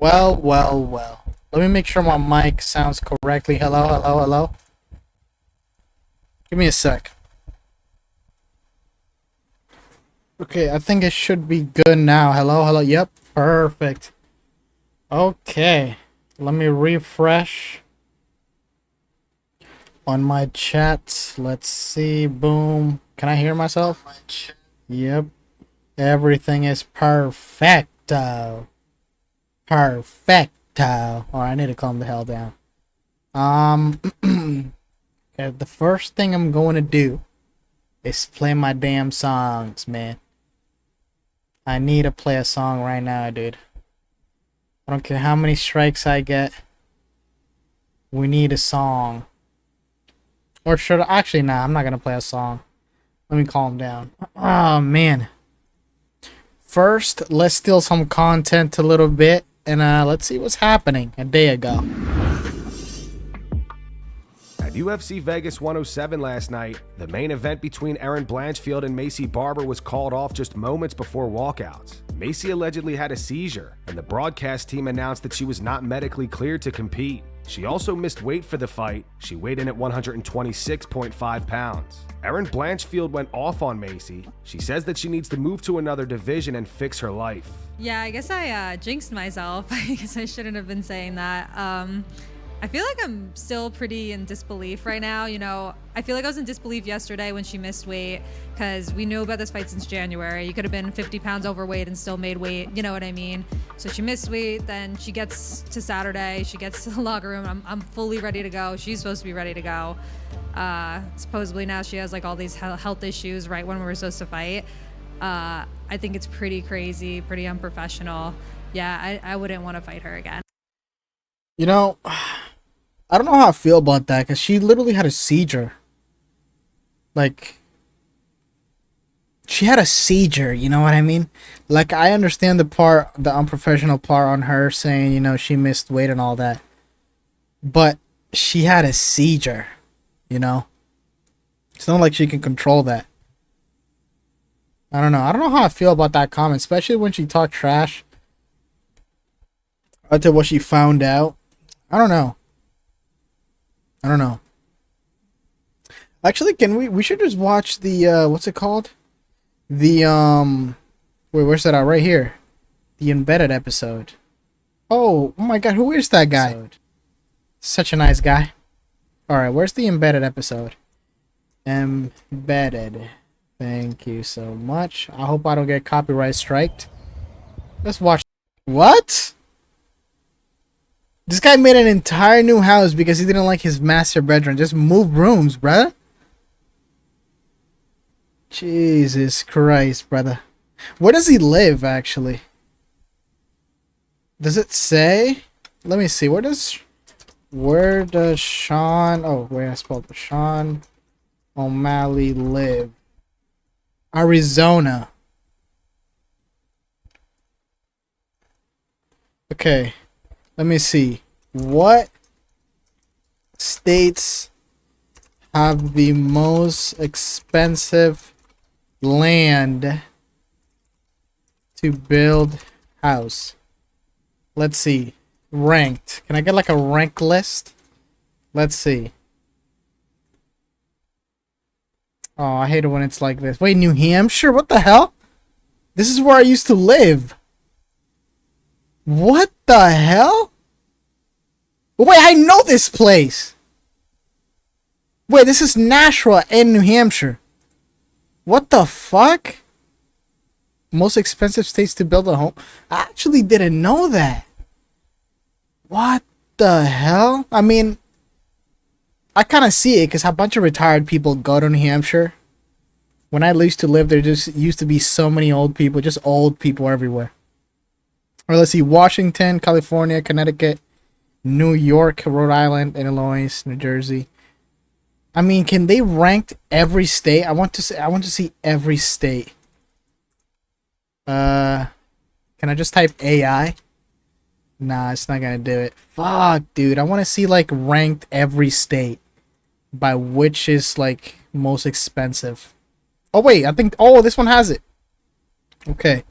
Well, well, well. Let me make sure my mic sounds correctly. Hello, hello, hello. Give me a sec. Okay, I think it should be good now. Hello, hello. Yep, perfect. Okay, let me refresh on my chat. Let's see. Boom. Can I hear myself? Yep. Everything is perfecto. Perfecto. Alright, I need to calm the hell down. Okay, the first thing I'm going to do is play my damn songs, man. I need to play a song right now, dude. I don't care how many strikes I get. We need a song. Or should I? Actually, nah, I'm not going to play a song. Let me calm down. Oh, man. First, let's steal some content a little bit. And let's see what's happening a day ago. At UFC Vegas 107 last night, the main event between Erin Blanchfield and Macy Barber was called off just moments before walkouts. Macy allegedly had a seizure, and the broadcast team announced that she was not medically cleared to compete. She also missed weight for the fight. She weighed in at 126.5 pounds. Erin Blanchfield went off on Macy. She says that she needs to move to another division and fix her life. Yeah, I guess I jinxed myself. I guess I shouldn't have been saying that. I feel like I'm still pretty in disbelief right now. You know, I feel like I was in disbelief yesterday when she missed weight because we knew about this fight since January. You could have been 50 pounds overweight and still made weight. You know what I mean? So she missed weight. Then she gets to Saturday. She gets to the locker room. I'm fully ready to go. She's supposed to be ready to go. Supposedly now she has like all these health issues right when we were supposed to fight. I think it's pretty crazy, pretty unprofessional. Yeah, I wouldn't want to fight her again. You know, I don't know how I feel about that because she literally had a seizure. Like, she had a seizure, you know what I mean? Like, I understand the unprofessional part on her saying, you know, she missed weight and all that. But she had a seizure, you know? It's not like she can control that. I don't know. I don't know how I feel about that comment, especially when she talked trash until what she found out. I don't know. Actually, we should just watch the what's it called? The wait, where's that at? Right here. The embedded episode. Oh my god, who is that guy? Such a nice guy. Alright, where's the embedded episode? Embedded. Thank you so much. I hope I don't get copyright striked. Let's watch. What? This guy made an entire new house because he didn't like his master bedroom. Just move rooms, brother. Jesus Christ, brother. Where does he live, actually? Does it say? Let me see. Where does Sean... Oh, wait, I spelled it. Sean O'Malley live? Arizona. Okay. Let me see. What states have the most expensive land to build house? Let's see. Ranked. Can I get like a ranked list? Let's see. Oh, I hate it when it's like this. Wait, New Hampshire? What the hell? This is where I used to live. What the hell? Wait, I know this place. Wait, this is Nashua in New Hampshire. What the fuck? Most expensive states to build a home? I actually didn't know that. What the hell? I mean, I kind of see it because a bunch of retired people go to New Hampshire. When I used to live there, just used to be so many old people, just old people everywhere. Or let's see, Washington, California, Connecticut, New York, Rhode Island, Illinois, New Jersey. I mean, can they rank every state? I want to see every state. Can I just type AI? Nah, it's not gonna do it. Fuck, dude. I want to see like ranked every state by which is like most expensive. Oh wait, I think this one has it. Okay.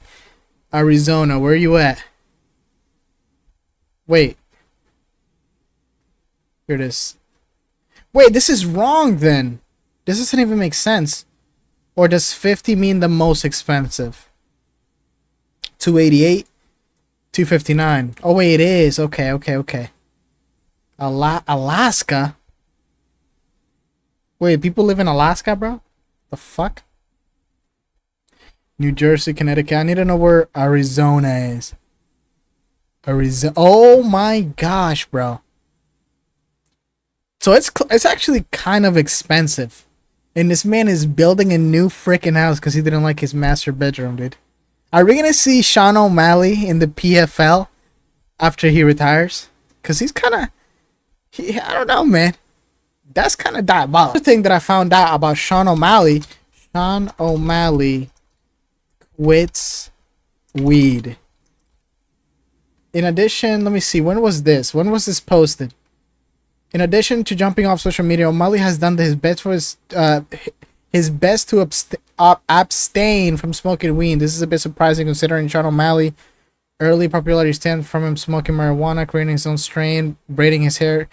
Arizona, where are you at? Wait. Here it is. Wait, this is wrong then. This doesn't even make sense. Or does 50 mean the most expensive? 288? 259. Oh, wait, it is. Okay. Alaska? Wait, people live in Alaska, bro? The fuck? New Jersey, Connecticut. I need to know where Arizona is. Arizona. Oh my gosh, bro. So it's actually kind of expensive. And this man is building a new freaking house because he didn't like his master bedroom, dude. Are we going to see Sean O'Malley in the PFL after he retires? Because he's kind of... I don't know, man. That's kind of diabolical. The thing that I found out about Sean O'Malley quits weed. In addition, let me see. When was this? When was this posted? In addition to jumping off social media, O'Malley has done his best for his best to abstain from smoking weed. This is a bit surprising considering Sean O'Malley early popularity stemmed from him smoking marijuana, creating his own strain, braiding his hair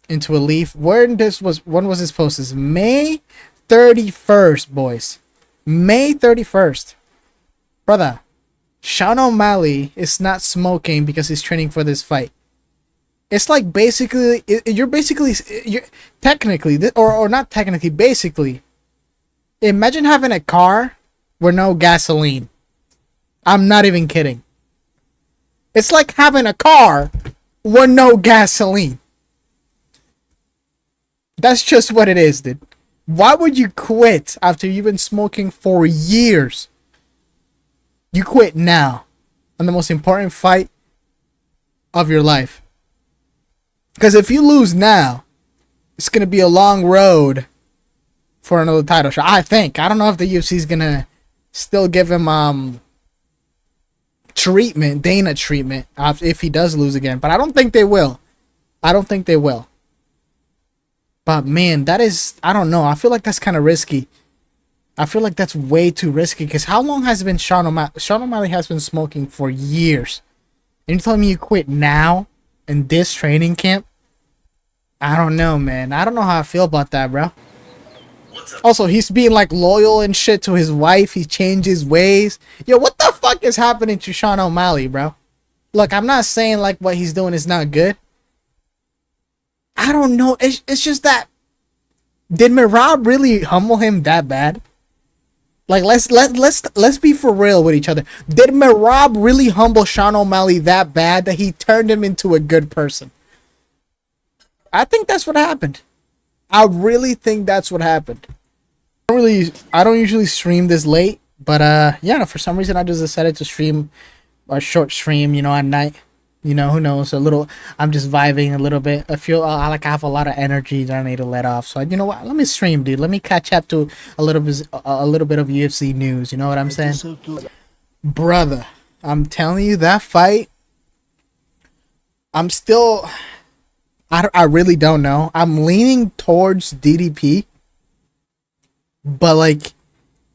into a leaf. When was this posted? May 31st, boys. May 31st. Brother, Sean O'Malley is not smoking because he's training for this fight. It's like basically, you're technically, or not technically, basically, imagine having a car with no gasoline. I'm not even kidding. It's like having a car with no gasoline. That's just what it is, dude. Why would you quit after you've been smoking for years? You quit now on the most important fight of your life. Because if you lose now, it's going to be a long road for another title shot. I think. I don't know if the UFC is going to still give him treatment, Dana treatment, if he does lose again. But I don't think they will. But man, that is, I don't know. I feel like that's kind of risky. I feel like that's way too risky. Because how long has it been Sean O'Malley? Sean O'Malley has been smoking for years. And you're telling me you quit now in this training camp? I don't know, man. I don't know how I feel about that, bro. Also, he's being like loyal and shit to his wife. He changed his ways. Yo, what the fuck is happening to Sean O'Malley, bro? Look, I'm not saying like what he's doing is not good. I don't know. It's just that, did Merab really humble him that bad? Like, let's be for real with each other. Did Merab really humble Sean O'Malley that bad that he turned him into a good person? I think that's what happened. I really think that's what happened. I don't usually stream this late, but yeah, for some reason I just decided to stream a short stream, at night. Who knows? I'm just vibing a little bit. I feel like I have a lot of energy that I need to let off. So you know what? Let me stream, dude. Let me catch up to a little bit of UFC news. You know what I'm saying? Brother, I'm telling you, that fight, I'm still, I really don't know. I'm leaning towards DDP. But like,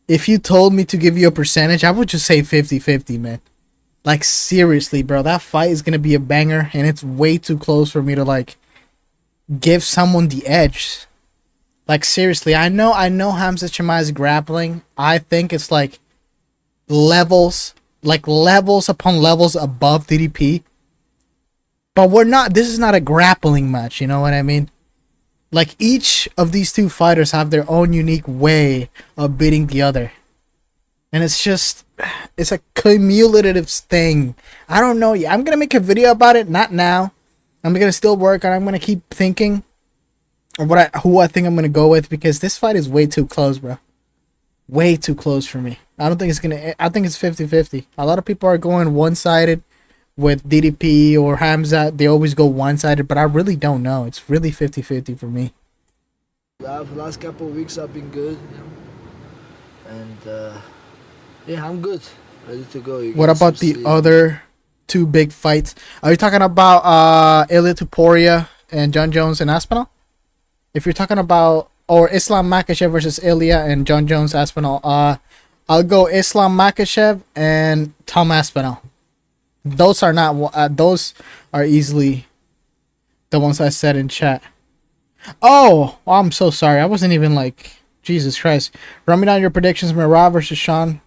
if you told me to give you a percentage, I would just say 50-50, man. Like, seriously, bro, that fight is going to be a banger, and it's way too close for me to, like, give someone the edge. Like, seriously, I know Hamza Chimaev is grappling. I think it's, like, levels upon levels above DDP. But this is not a grappling match, you know what I mean? Like, each of these two fighters have their own unique way of beating the other. And it's a cumulative thing. I don't know. I'm going to make a video about it. Not now. I'm going to still work on it. I'm going to keep thinking of who I think I'm going to go with. Because this fight is way too close, bro. Way too close for me. I think it's 50-50. A lot of people are going one-sided with DDP or Hamza. They always go one-sided. But I really don't know. It's really 50-50 for me. For the last couple of weeks I've been good. And... yeah, I'm good. Ready to go. What about the other two big fights? Are you talking about Ilia Topuria and John Jones and Aspinall? If you're talking about, or Islam Makhachev versus Ilia and John Jones Aspinall, I'll go Islam Makhachev and Tom Aspinall. Those are not. Those are easily the ones I said in chat. Oh, I'm so sorry. I wasn't even like Jesus Christ. Run me down your predictions: Mirab versus Sean,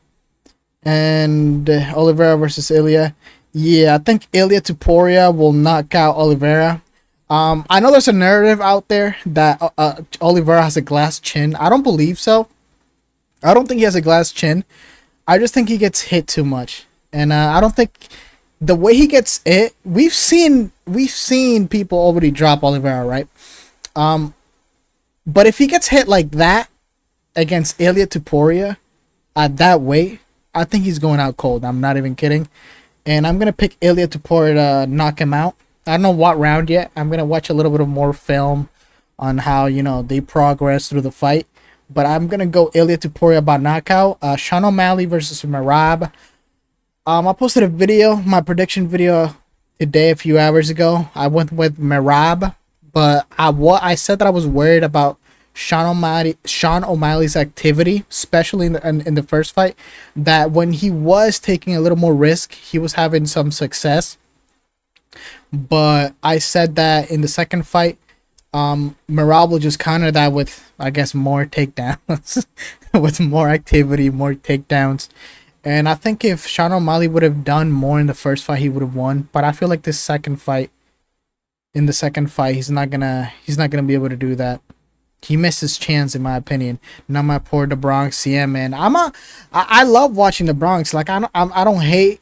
and Oliveira versus Ilya. Yeah, I think Ilya Tuporia will knock out Oliveira. I know there's a narrative out there that Oliveira has a glass chin. I don't believe so. I don't think he has a glass chin. I just think he gets hit too much, and I don't think the way he gets hit. We've seen people already drop Oliveira, right? But if he gets hit like that against Ilya Tuporia at that weight, I think he's going out cold. I'm not even kidding. And I'm going to pick Ilya Tuporia to knock him out. I don't know what round yet. I'm going to watch a little bit of more film on how, they progress through the fight. But I'm going to go Ilya Tuporia by knockout. Sean O'Malley versus Merab. I posted a video, my prediction video today, a few hours ago. I went with Merab. But I said that I was worried about Sean O'Malley's activity, especially in the first fight. That when he was taking a little more risk, he was having some success. But I said that in the second fight, Merab will just counter that with, I guess, more takedowns, with more activity, more takedowns. And I think if Sean O'Malley would have done more in the first fight, he would have won. But I feel like this second fight. In the second fight, he's not gonna be able to do that. He missed his chance, in my opinion. Not my poor the Bronx. Yeah, man. I love watching the Bronx. Like I don't hate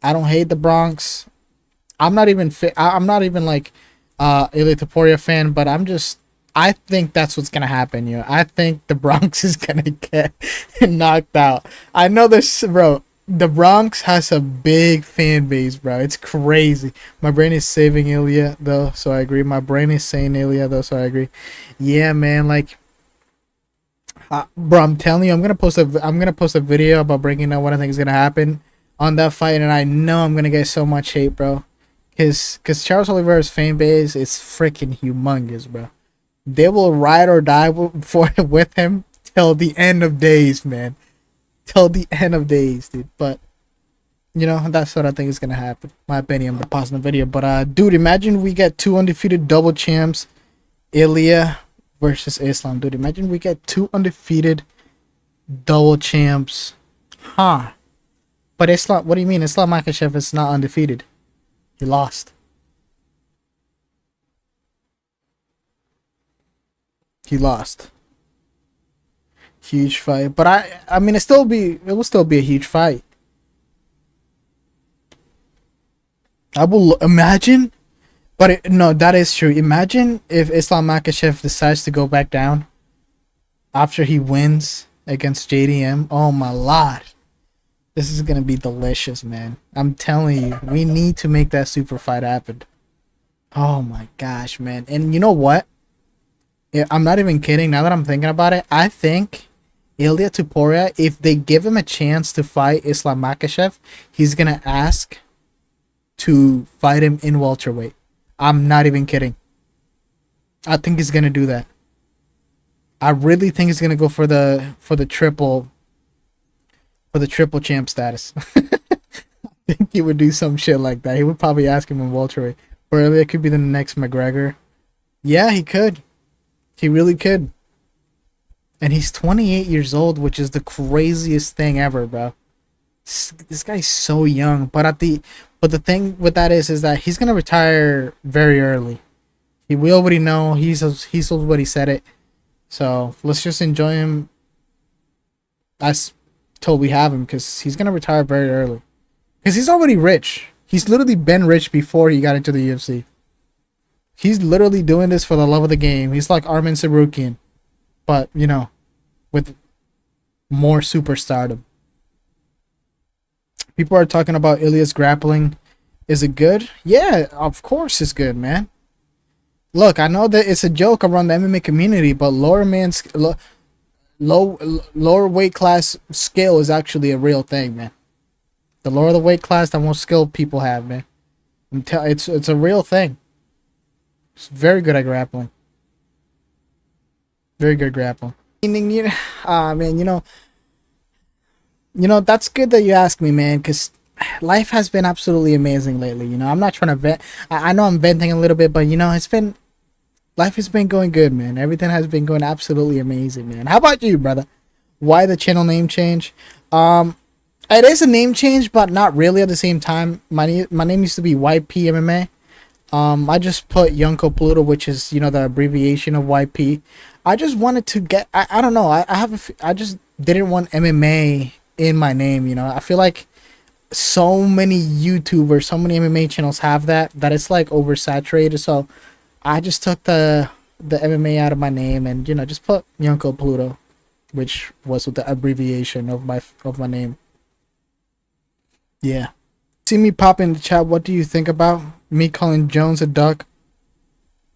the Bronx. I'm not even like Ilya Taporia fan, but I think that's what's gonna happen. I think the Bronx is gonna get knocked out. I know this, bro. The Bronx has a big fan base, bro. It's crazy. My brain is saving Ilya, though, so I agree. My brain is saying Ilya, though, so I agree. Yeah, man, like, bro, I'm telling you, I'm gonna post a video about breaking down what I think is gonna happen on that fight, and I know I'm gonna get so much hate, bro, because Charles Oliveira's fan base is freaking humongous, bro. They will ride or die with him till the end of days, man. Till the end of days, dude. But that's what I think is gonna happen. My opinion. I'm pausing the video. But dude, imagine we get 2 undefeated double champs, Ilya versus Islam, dude. Imagine we get 2 undefeated double champs, huh? But Islam, what do you mean? Islam Makhachev is not undefeated. He lost. He lost. Huge fight, but I mean, it will still be a huge fight. I will imagine, but no, that is true. Imagine if Islam Makhachev decides to go back down after he wins against JDM. Oh my lord, this is gonna be delicious, man. I'm telling you, we need to make that super fight happen. Oh my gosh, man. And you know what? I'm not even kidding. Now that I'm thinking about it, I think Ilya Tuporia, if they give him a chance to fight Islam Makhachev, he's gonna ask to fight him in welterweight. I'm not even kidding. I think he's gonna do that. I really think he's gonna go for the triple champ status. I think he would do some shit like that. He would probably ask him in welterweight. Or Ilya could be the next McGregor. Yeah, he could. He really could. And he's 28 years old, which is the craziest thing ever, bro. This guy's so young. But the thing with that is that he's gonna retire very early. We already know. He's already said it. So let's just enjoy him as till we have him, because he's gonna retire very early. Because he's already rich. He's literally been rich before he got into the UFC. He's literally doing this for the love of the game. He's like Armin Sarukian, but with more superstardom. People are talking about Ilya's grappling. Is it good? Yeah, of course it's good, man. Look, I know that it's a joke around the MMA community, but lower weight class skill is actually a real thing, man. The lower the weight class, the more skill people have, man. It's a real thing. It's very good at grappling. Very good grappling. Man, that's good that you ask me, man, because life has been absolutely amazing lately. You know, I'm not trying to vent. I know I'm venting a little bit, but you know, life has been going good, man. Everything has been going absolutely amazing, man. How about you, brother? Why the channel name change? It is a name change, but not really at the same time. My name used to be YP MMA. I just put Yunko Pluto, which is, you know, the abbreviation of YP. I just wanted to get, I don't know, I just didn't want MMA in my name, you know. I feel like so many YouTubers, so many MMA channels have that it's like oversaturated. So I just took the MMA out of my name and, you know, just put Yunko Pluto, which was with the abbreviation of my name. Yeah. See me pop in the chat. What do you think about me calling Jones a duck,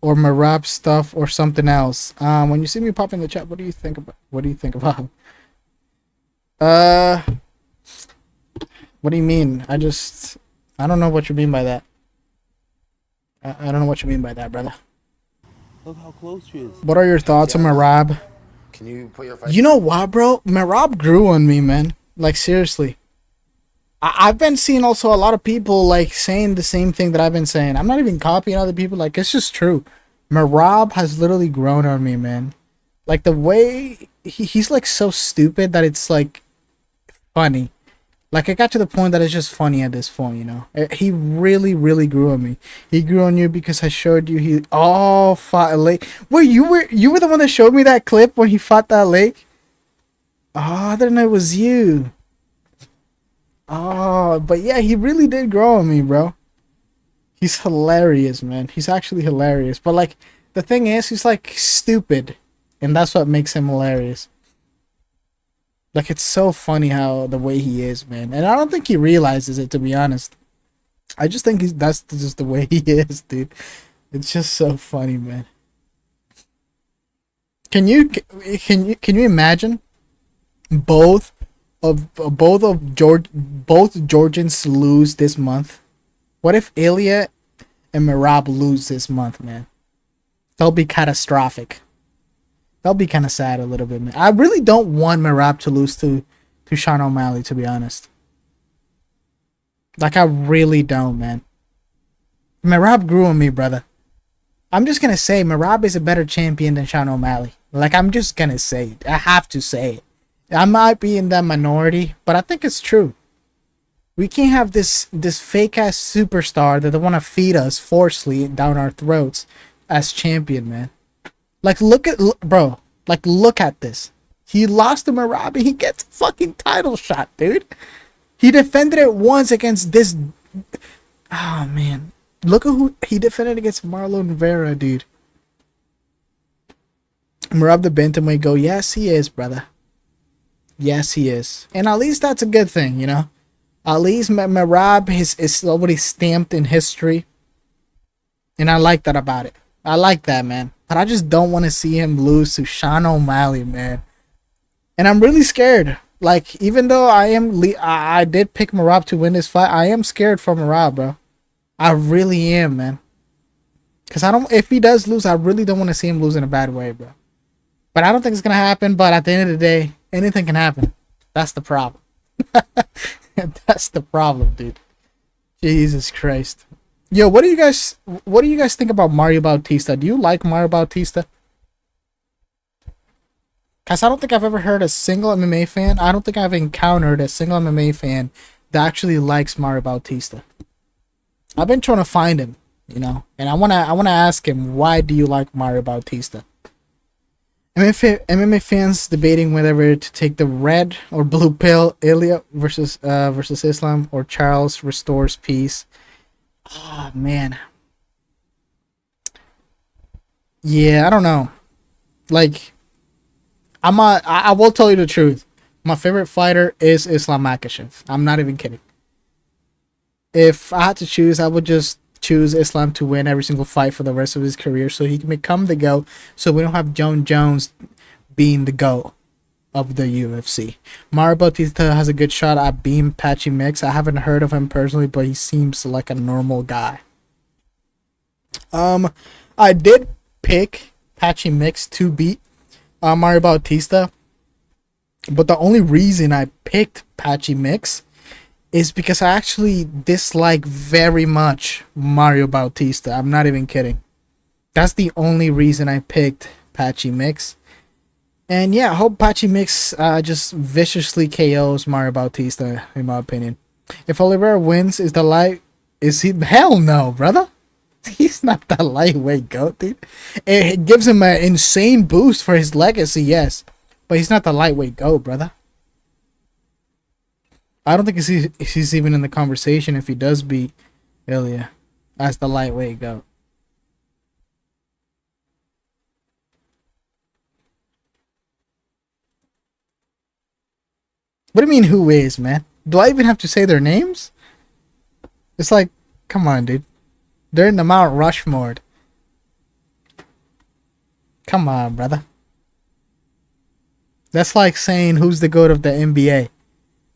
or Marab stuff, or something else? When you see me pop in the chat, what do you think about? What do you think about? What do you mean? I don't know what you mean by that. I don't know what you mean by that, brother. Look how close she is. What are your thoughts on Marab? Can you put your You know what, bro? Marab grew on me, man. Like, seriously. I've been seeing also a lot of people like saying the same thing that I've been saying. I'm not even copying other people. Like, it's just true. Marab has literally grown on me, man. Like, the way he's like so stupid that it's like funny. Like, it got to the point that it's just funny at this point, you know. He really, really grew on me. He grew on you because I showed you he fought a lake. Wait, you were the one that showed me that clip when he fought that lake? Oh, I didn't know it was you. Oh, but yeah, he really did grow on me, bro. He's hilarious, man. He's actually hilarious. But like, the thing is, he's like stupid, and that's what makes him hilarious. Like, it's so funny how the way he is, man. And I don't think he realizes it, to be honest. I just think that's just the way he is, dude. It's just so funny, man. Can you imagine both Georgians lose this month? What if Ilya and Merab lose this month, man? That'll be catastrophic. That'll be kind of sad a little bit, man. I really don't want Merab to lose to Sean O'Malley, to be honest. Like, I really don't, man. Merab grew on me, brother. I'm just gonna say Merab is a better champion than Sean O'Malley. Like, I'm just gonna say it. I have to say it. I might be in that minority, but I think it's true. We can't have this fake ass superstar that they want to feed us forcefully down our throats as champion, man. Like, look at this. He lost to Marabi. He gets a fucking title shot, dude. He defended it once against this. Oh man, look at who he defended against. Marlon Vera, dude. Marab the bantamweight go. Yes, he is, brother. Yes, he is. And at least that's a good thing, you know? At least Merab is already stamped in history. And I like that about it. I like that, man. But I just don't want to see him lose to Sean O'Malley, man. And I'm really scared. Like, even though I did pick Merab to win this fight, I am scared for Merab, bro. I really am, man. Because if he does lose, I really don't want to see him lose in a bad way, bro. But I don't think it's going to happen. But at the end of the day, anything can happen. That's the problem. That's the problem, dude. Jesus Christ. Yo, what do you guys think about Mario Bautista? Do you like Mario Bautista? Cause I don't think I've ever heard a single MMA fan. I don't think I've encountered a single MMA fan that actually likes Mario Bautista. I've been trying to find him, you know, and I wanna ask him, why do you like Mario Bautista? MMA fans debating whether to take the red or blue pill, Ilya versus Islam, or Charles restores peace. Oh man. Yeah, I don't know. Like, I will tell you the truth. My favorite fighter is Islam Makhachev. I'm not even kidding. If I had to choose, I would just choose Islam to win every single fight for the rest of his career, so he can become the GOAT, so we don't have Jon Jones being the GOAT of the UFC. Mario Bautista has a good shot at being Patchy Mix. I haven't heard of him personally, but he seems like a normal guy. I did pick Patchy Mix to beat Mario Bautista, but the only reason I picked Patchy Mix is because I actually dislike very much Mario Bautista. I'm not even kidding. That's the only reason I picked Patchy Mix. And yeah, I hope Patchy Mix just viciously KOs Mario Bautista, in my opinion. If Oliveira wins, is he? Hell no, brother. He's not that lightweight goat, dude. It gives him an insane boost for his legacy, yes. But he's not the lightweight goat, brother. I don't think he's even in the conversation if he does beat Ilya as the lightweight goat. What do you mean, who is, man? Do I even have to say their names? It's like, come on, dude. They're in the Mount Rushmore. Come on, brother. That's like saying who's the GOAT of the NBA.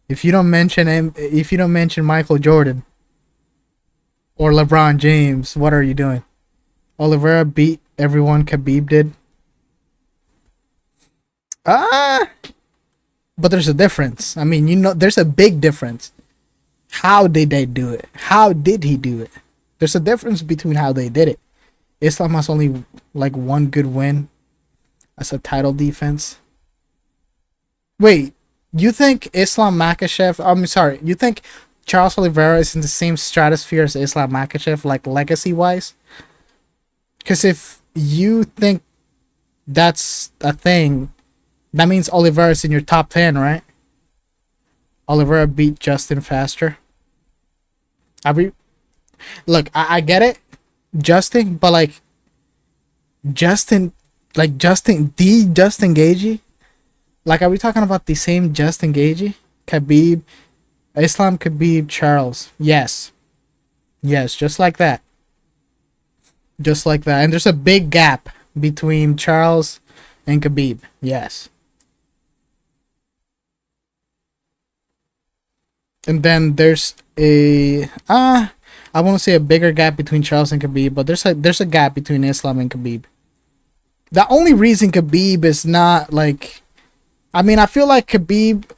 If you don't mention Michael Jordan or LeBron James, what are you doing? Oliveira beat everyone Khabib did. But there's a difference. I mean, there's a big difference. How did they do it? How did he do it? There's a difference between how they did it. Islam has only like one good win as a title defense. Wait, you think Islam Makhachev? I'm sorry. You think Charles Oliveira is in the same stratosphere as Islam Makhachev, like legacy wise? Because if you think that's a thing, that means Oliveira is in your top 10, right? Oliveira beat Justin faster. Look, I get it, Justin, but Justin Gaethje. Like, are we talking about the same Justin Gaethje? Khabib, Islam Khabib, Charles. Yes, just like that. And there's a big gap between Charles and Khabib. Yes. And then there's I want to say a bigger gap between Charles and Khabib, but there's a gap between Islam and Khabib. The only reason Khabib is not I feel like Khabib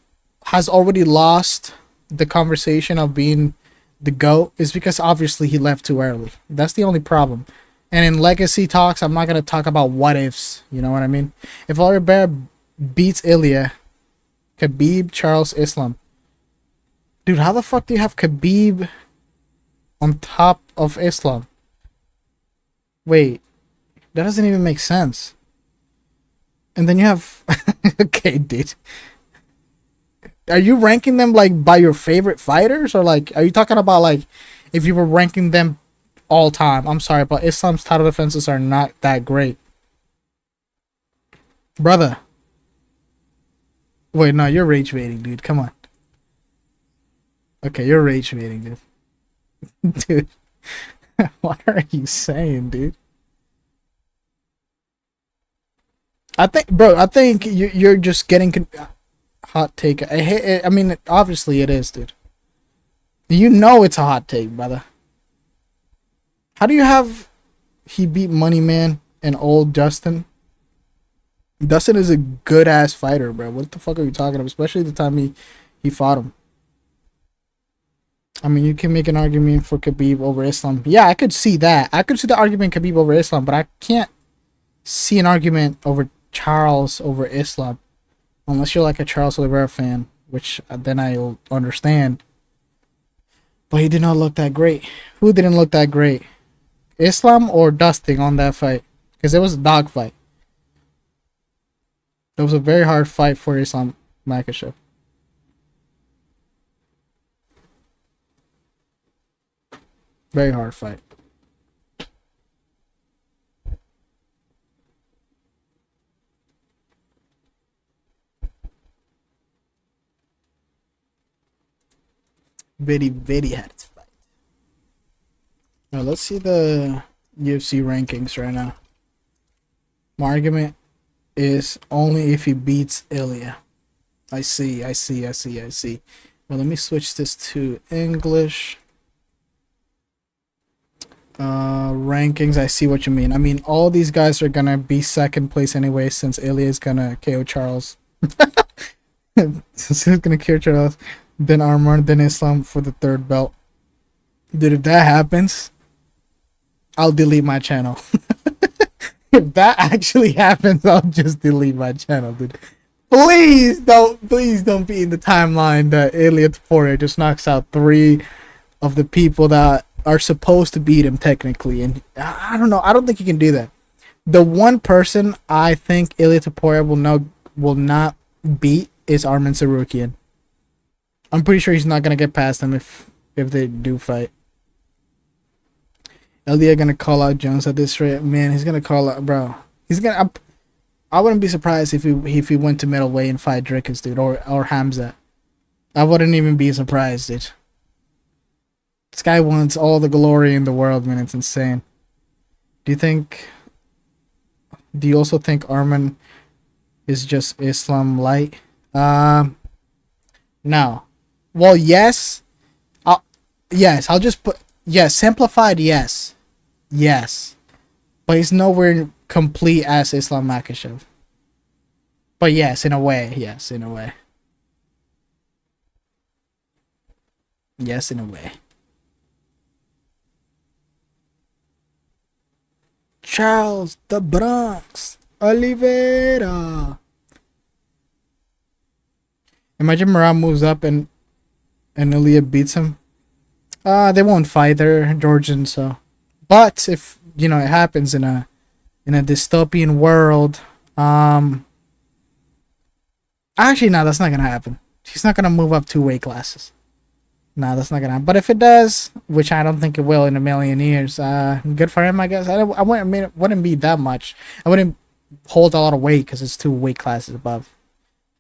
has already lost the conversation of being the GOAT is because obviously he left too early. That's the only problem. And in legacy talks, I'm not going to talk about what ifs. You know what I mean? If Oliveira beats Ilya, Khabib, Charles, Islam. Dude, how the fuck do you have Khabib on top of Islam? Wait, that doesn't even make sense. And then you have... Okay, dude. Are you ranking them by your favorite fighters? Or are you talking about if you were ranking them all time? I'm sorry, but Islam's title defenses are not that great. Brother. Wait, no, you're rage baiting, dude. Come on. Okay, you're rage baiting, dude. Dude. What are you saying, dude? I think you're just getting hot take. I mean, obviously it is, dude. You know it's a hot take, brother. How do you have he beat Money Man and old Dustin? Dustin is a good ass fighter, bro. What the fuck are you talking about? Especially the time he fought him. I mean, you can make an argument for Khabib over Islam. Yeah, I could see that. I could see the argument Khabib over Islam, but I can't see an argument over Charles over Islam. Unless you're a Charles Oliveira fan, which then I'll understand. But he did not look that great. Who didn't look that great? Islam or Dustin on that fight? Because it was a dog fight. It was a very hard fight for Islam Makhachev. Very hard fight. Very, very hard fight. Now let's see the UFC rankings right now. My argument is only if he beats Ilya. I see. Well, let me switch this to English. Rankings, I see what you mean. I mean, all these guys are gonna be second place anyway, since Ilya is gonna KO Charles. Since he's gonna KO Charles. then Armor, then Islam for the third belt. Dude, if that happens, I'll delete my channel. If that actually happens, I'll just delete my channel, dude. Please don't be in the timeline that Elliot Fourier just knocks out 3 of the people that are supposed to beat him technically, and I don't know. I don't think he can do that. The one person I think Elliot Fourier will not beat is Arman Sarukian. I'm pretty sure he's not gonna get past him if they do fight. Elliot gonna call out Jones at this rate, man. He's gonna call out, bro. He's gonna. I wouldn't be surprised if he went to middleweight and fight Drickus, dude, or Hamza. I wouldn't even be surprised, dude. This guy wants all the glory in the world, man. It's insane. Do you also think Arman is just Islam light? No. Well, yes. I'll just put yes. Simplified, yes. Yes, but he's nowhere complete as Islam Makhachev. But yes, in a way. Yes, in a way. Yes, in a way. Charles the Bronx Oliveira. Imagine Marat moves up and Ilya beats him. They won't fight. They're Georgian, so. But if it happens in a dystopian world, actually no, that's not gonna happen. He's not gonna move up 2 weight classes. No, that's not gonna happen. But if it does, which I don't think it will in a million years, good for him, I guess. I wouldn't be that much. I wouldn't hold a lot of weight because it's 2 weight classes above.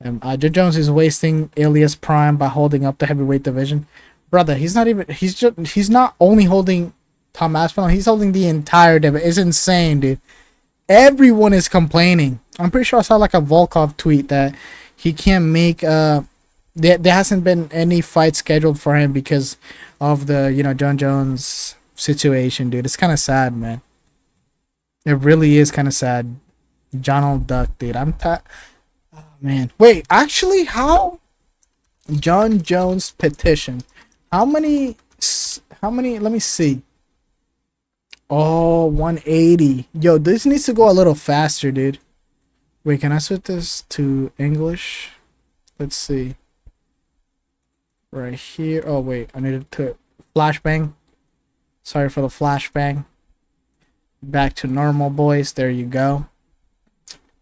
Joe Jones is wasting Ilya's prime by holding up the heavyweight division. Brother, he's not only holding Tom Aspinall, he's holding the entire division. It's insane, dude. Everyone is complaining. I'm pretty sure I saw like a Volkov tweet that he can't make there hasn't been any fight scheduled for him because of the John Jones situation, dude. It's kind of sad, man. It really is kind of sad. John Old Duck, dude. Oh, man. Wait, actually, how John Jones petition? How many? Let me see. Oh, 180. Yo, this needs to go a little faster, dude. Wait, can I switch this to English? Let's see. Right here. Oh, wait. I needed to flashbang. Sorry for the flashbang. Back to normal, boys. There you go.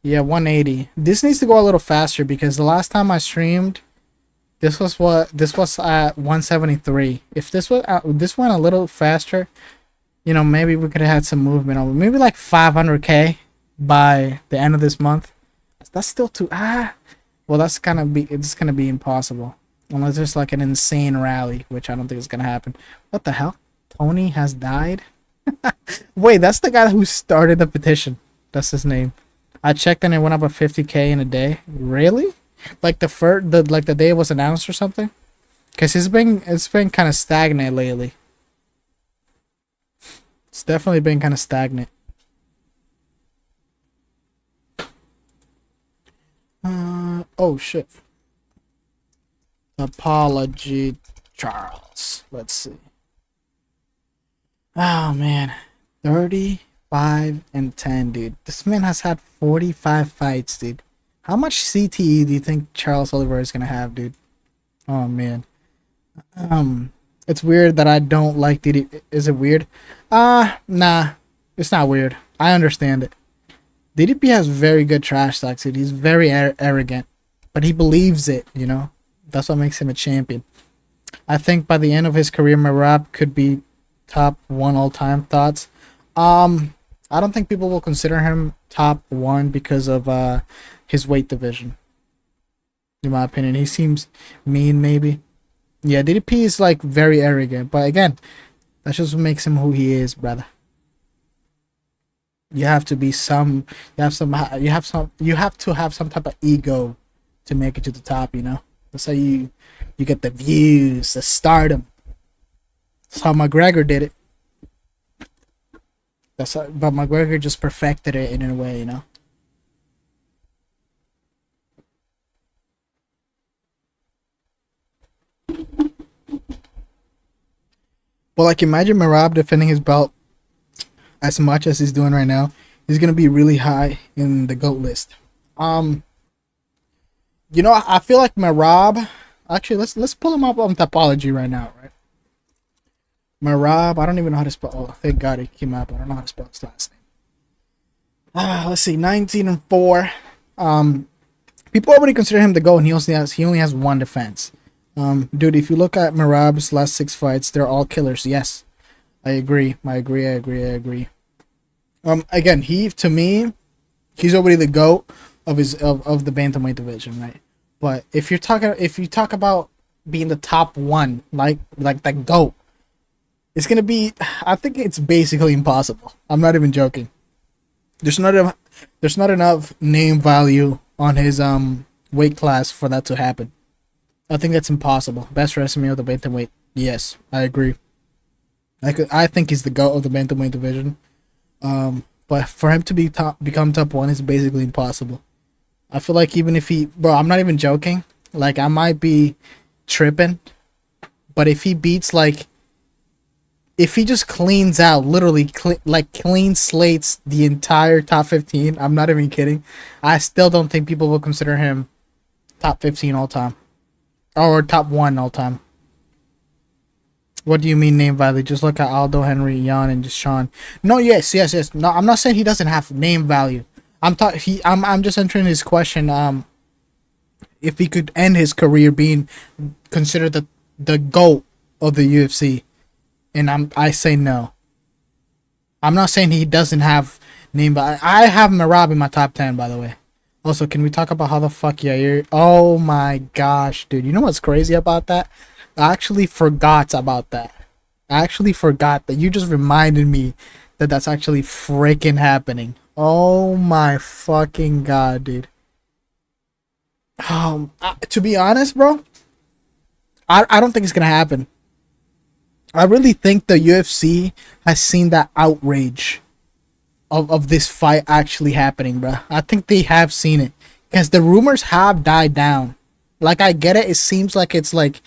Yeah, 180. This needs to go a little faster because the last time I streamed, this was at 173. If this went a little faster, maybe we could have had some movement over. Maybe like 500k by the end of this month. That's still too well, it's gonna be impossible unless there's like an insane rally, which I don't think is gonna happen. What the hell? Tony has died. Wait, that's the guy who started the petition. That's his name. I checked and it went up at 50k in a day. Really? Like the day it was announced or something? Cause it's been kind of stagnant lately. It's definitely been kind of stagnant. Oh shit. Apology, Charles. Let's see. Oh man, 35-10, dude. This man has had 45 fights, dude. How much CTE do you think Charles Oliveira is gonna have, dude? Oh man. It's weird that I don't like DDP. Is it weird? Nah. It's not weird. I understand it. DDP has very good trash talks, dude. He's very arrogant. But he believes it, That's what makes him a champion. I think by the end of his career, Merab could be top 1 all-time. Thoughts? I don't think people will consider him top 1 because of his weight division. In my opinion, he seems mean, maybe. Yeah, DDP is like very arrogant, but again, that's just what makes him who he is, brother. You have to have to have some type of ego to make it to the top, That's how you get the views, the stardom. That's how McGregor did it. But McGregor just perfected it in a way, But like, imagine Merab defending his belt as much as he's doing right now. He's gonna be really high in the GOAT list. You know, I feel like Merab. Actually, let's pull him up on Topology right now, right? Merab. I don't even know how to spell. Oh, thank God it came up. I don't know how to spell his last name. Let's see, 19-4. People already consider him the GOAT, and he only has one defense. Dude, if you look at Merab's last 6 fights, they're all killers. Yes, I agree. I agree. Again, to me, he's already the GOAT of the bantamweight division, right? But if you talk about being the top one, like that GOAT, it's gonna be. I think it's basically impossible. I'm not even joking. There's not enough name value on his weight class for that to happen. I think that's impossible. Best resume of the bantamweight. Yes, I agree. I think he's the GOAT of the bantamweight division. But for him to become top one is basically impossible. I feel like even if bro, I'm not even joking. Like, I might be tripping, but if he beats, like, if he just cleans out, literally clean slates the entire top 15, I'm not even kidding. I still don't think people will consider him top 15 all time, or top 1 all time. What do you mean name value? Just look at Aldo, Henry, Jan, and just Sean. No, yes. No, I'm not saying he doesn't have name value. I'm just answering his question. If he could end his career being considered the GOAT of the UFC, and I say no. I'm not saying he doesn't have name value. I have Merab in my top 10, by the way. Also, can we talk about how the fuck Yair? Oh my gosh, dude! You know what's crazy about that? I actually forgot about that. I actually forgot that. You just reminded me that that's actually freaking happening. Oh my fucking god, dude. To be honest, bro, I don't think it's gonna happen. I really think the UFC has seen that outrage of this fight actually happening, bro. I think they have seen it, because the rumors have died down. Like, I get it. It seems like it's like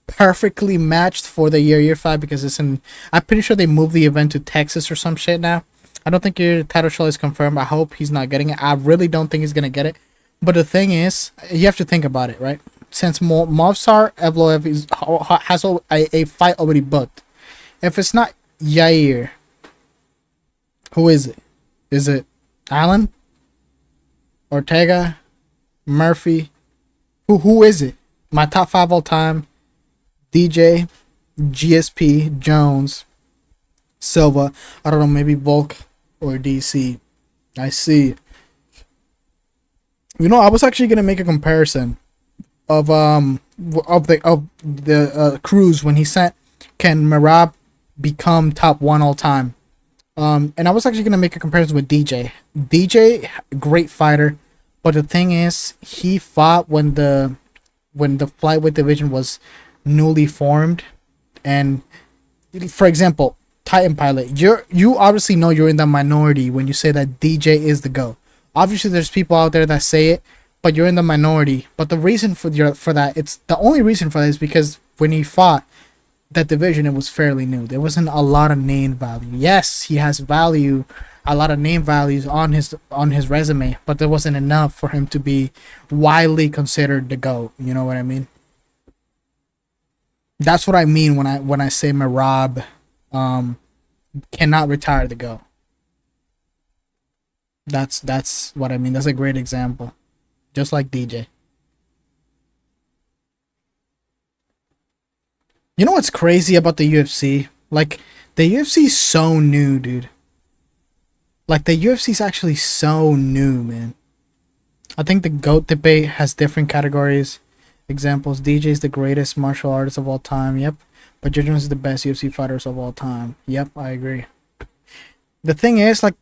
perfectly matched for the year 5, because it's in. I'm pretty sure they moved the event to Texas or some shit now. I don't think your title shot is confirmed. I hope he's not getting it. I really don't think he's gonna get it. But the thing is, you have to think about it, right? Since Movsar Evloev has a fight already booked, if it's not Yair, who is it? Is it Allen, Ortega, Murphy? Who is it? My top 5 all time: DJ, GSP, Jones, Silva. I don't know, maybe Volk or DC. I see. You know, I was actually gonna make a comparison of the Cruz when he sent, can Merab become top 1 all time? And I was actually gonna make a comparison with DJ. DJ, great fighter, but the thing is, he fought when the flyweight division was newly formed. And for example, Titan Pilot, you obviously know you're in the minority when you say that DJ is the GOAT. Obviously there's people out there that say it, but you're in the minority. But the reason for that, it's the only reason for that, is because when he fought that division, it was fairly new. There wasn't a lot of name value. Yes, he has value, a lot of name values on his resume, but there wasn't enough for him to be widely considered the GOAT. You know what I mean? That's what I mean when I say Merab cannot retire the GOAT. That's what I mean. That's a great example. Just like DJ. You know what's crazy about the UFC? Like, the UFC is so new, dude. Like, the UFC is actually so new, man. I think the GOAT debate has different categories. Examples: DJ is the greatest martial artist of all time. Yep. But Jones is the best UFC fighters of all time. Yep, I agree. The thing is, like,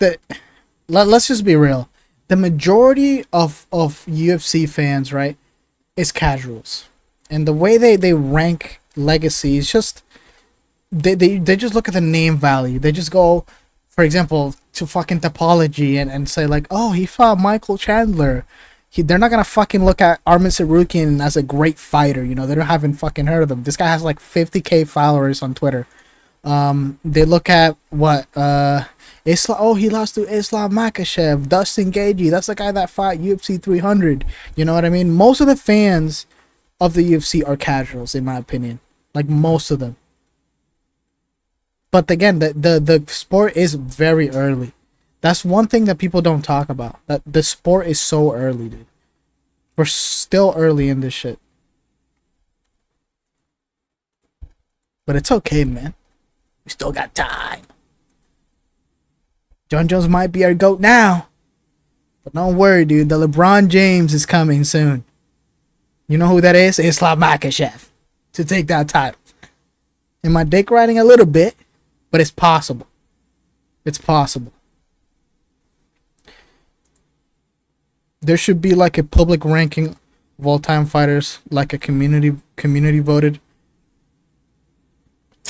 let's just be real. The majority of UFC fans, right, is casuals. And the way they rank legacy is just, they just look at the name value. They just go, for example, to fucking Topology and say like, oh, he fought Michael Chandler. They're not gonna fucking look at Armin Sarukian as a great fighter. You know, they haven't fucking heard of him. This guy has like 50k followers on Twitter. They look at what Islam. Oh, he lost to Islam Makhachev, Dustin Gagey. That's the guy that fought UFC 300. You know what I mean? Most of the fans of the UFC are casuals, in my opinion. Like most of them. But again, the sport is very early. That's one thing that people don't talk about. That the sport is so early, dude. We're still early in this shit. But it's okay, man. We still got time. John Jones might be our GOAT now. But don't worry, dude. The LeBron James is coming soon. You know who that is? Islam Makhachev. To take that title. Am I dick riding a little bit? But it's possible. It's possible. There should be like a public ranking of all time fighters, like a community voted.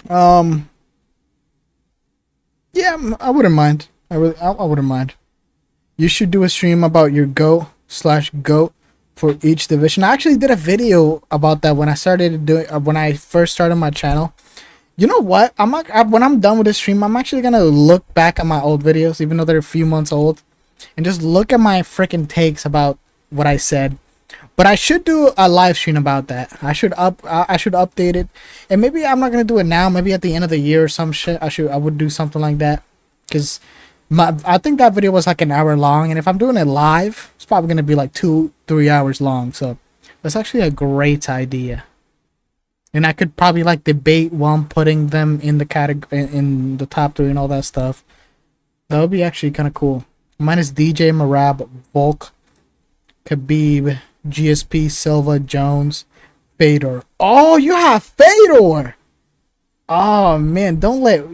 Yeah, I wouldn't mind. I wouldn't mind. You should do a stream about your GOAT/GOAT for each division. I actually did a video about that when I first started my channel. You know what? When I'm done with this stream, I'm actually gonna look back at my old videos, even though they're a few months old, and just look at my freaking takes about what I said. But I should do a live stream about that. I should update it, and maybe I'm not gonna do it now. Maybe at the end of the year or some shit. I would do something like that, because I think that video was like an hour long, and if I'm doing it live, it's probably gonna be like 2-3 hours long. So that's actually a great idea. And I could probably like debate while I'm putting them in the category in the top 3 and all that stuff. That would be actually kind of cool. Mine is DJ, Marab, Volk, Khabib, GSP, Silva, Jones, Fedor. Oh, you have Fedor. Oh man, don't let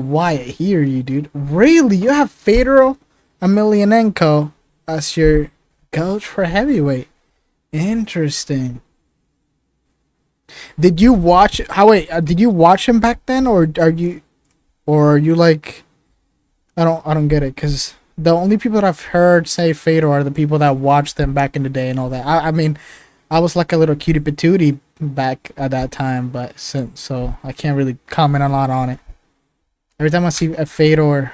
Wyatt hear you, dude. Really, you have Fedor Emelianenko as your coach for heavyweight. Interesting. Did you watch did you watch him back then, or are you like, I don't get it, because the only people that I've heard say Fedor are the people that watched them back in the day and all that. I mean, I was like a little cutie patootie back at that time, but so I can't really comment a lot on it. Every time I see a Fedor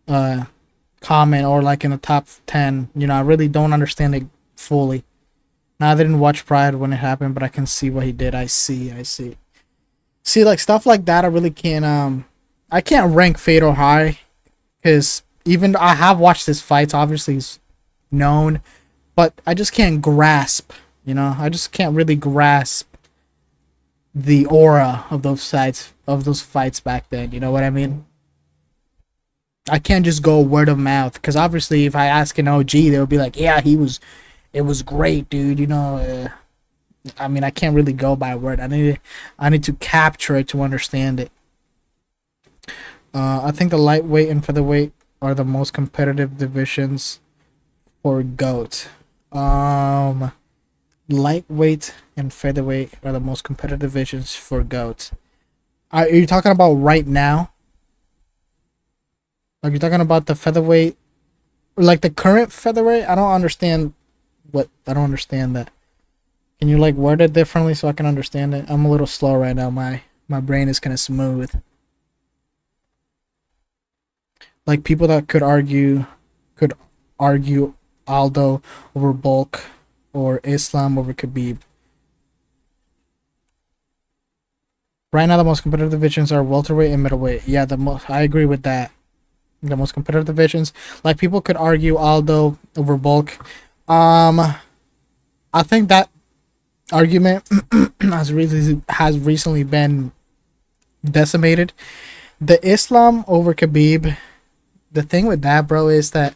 comment or like in the top 10, I really don't understand it fully. Now, I didn't watch Pride when it happened, but I can see what he did. I see. See, like stuff like that, I really can't. I can't rank Fedor high, because even though I have watched his fights, obviously he's known, but I just can't grasp. I just can't really grasp the aura of those fights back then. You know what I mean? I can't just go word of mouth, because obviously if I ask an OG, they would be like, "Yeah, it was great, dude." I mean, I can't really go by word. I need to capture it to understand it. I think the lightweight and featherweight are the most competitive divisions for GOAT. Lightweight and featherweight are the most competitive divisions for GOAT. Are you talking about right now? Are you talking about the featherweight, or like the current featherweight? I don't understand that. Can you like word it differently so I can understand it? I'm a little slow right now. My brain is kind of smooth. Like people that could argue Aldo over Bulk or Islam over Khabib. Right now, the most competitive divisions are welterweight and middleweight. Yeah, I agree with that. The most competitive divisions. Like people could argue Aldo over Bulk. I think that argument has recently been decimated. The Islam over Khabib. The thing with that, bro, is that,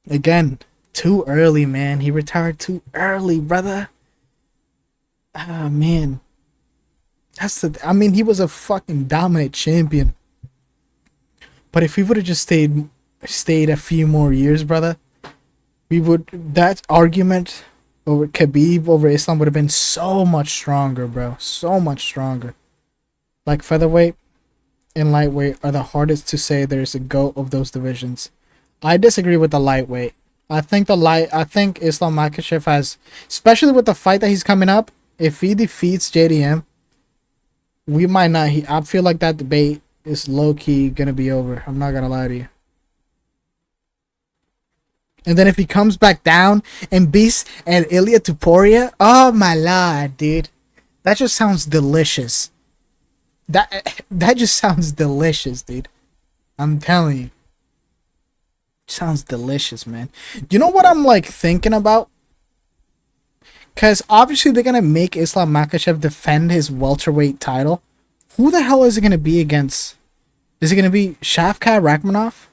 again, too early, man. He retired too early, brother. Ah, man. He was a fucking dominant champion. But if he would have just stayed a few more years, brother, that argument over Khabib over Islam would have been so much stronger, bro. So much stronger. Like featherweight and lightweight are the hardest to say there's a GOAT of those divisions. I disagree with the lightweight. I think Islam Makhachev has, especially with the fight that he's coming up, if he defeats JDM, We might not. I feel like that debate is low key gonna be over. I'm not gonna lie to you. And then if he comes back down and beats and Ilya Tuporia, oh my lord, dude, that just sounds delicious. That just sounds delicious, dude. I'm telling you, sounds delicious, man. You know what I'm like thinking about? Because obviously they're gonna make Islam Makhachev defend his welterweight title. Who the hell is it gonna be against? Is it gonna be Shavkat Rakhmonov?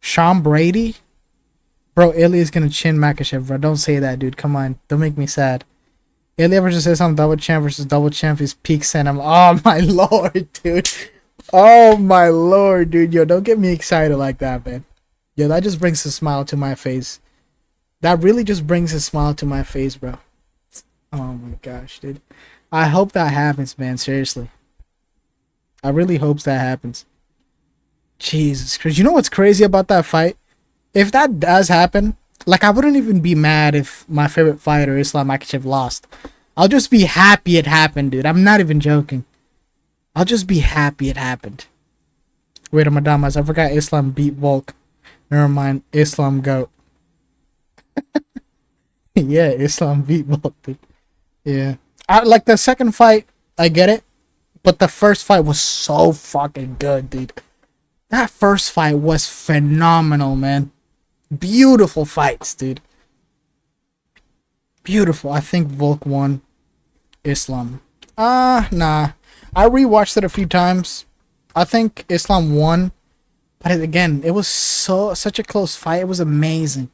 Sean Brady? Bro, Ilya's gonna chin Makhachev, bro. Don't say that, dude. Come on. Don't make me sad. Ilya versus Islam double champ versus double champ is peak Senam. Oh my lord, dude. Oh my lord, dude. Yo, don't get me excited like that, man. Yo, that just brings a smile to my face. That really just brings a smile to my face, bro. Oh my gosh, dude. I hope that happens, man. Seriously. I really hope that happens. Jesus Christ. You know what's crazy about that fight? If that does happen, like, I wouldn't even be mad if my favorite fighter, Islam Makhachev, lost. I'll just be happy it happened, dude. I'm not even joking. I'll just be happy it happened. Wait, Madamas, I forgot Islam beat Volk. Never mind. Islam GOAT. Yeah, Islam beat Volk, dude. Yeah. Like, the second fight, I get it. But the first fight was so fucking good, dude. That first fight was phenomenal, man. Beautiful fights, dude. Beautiful. I think Volk won. Islam. Nah. I rewatched it a few times. I think Islam won. But again, it was such a close fight. It was amazing.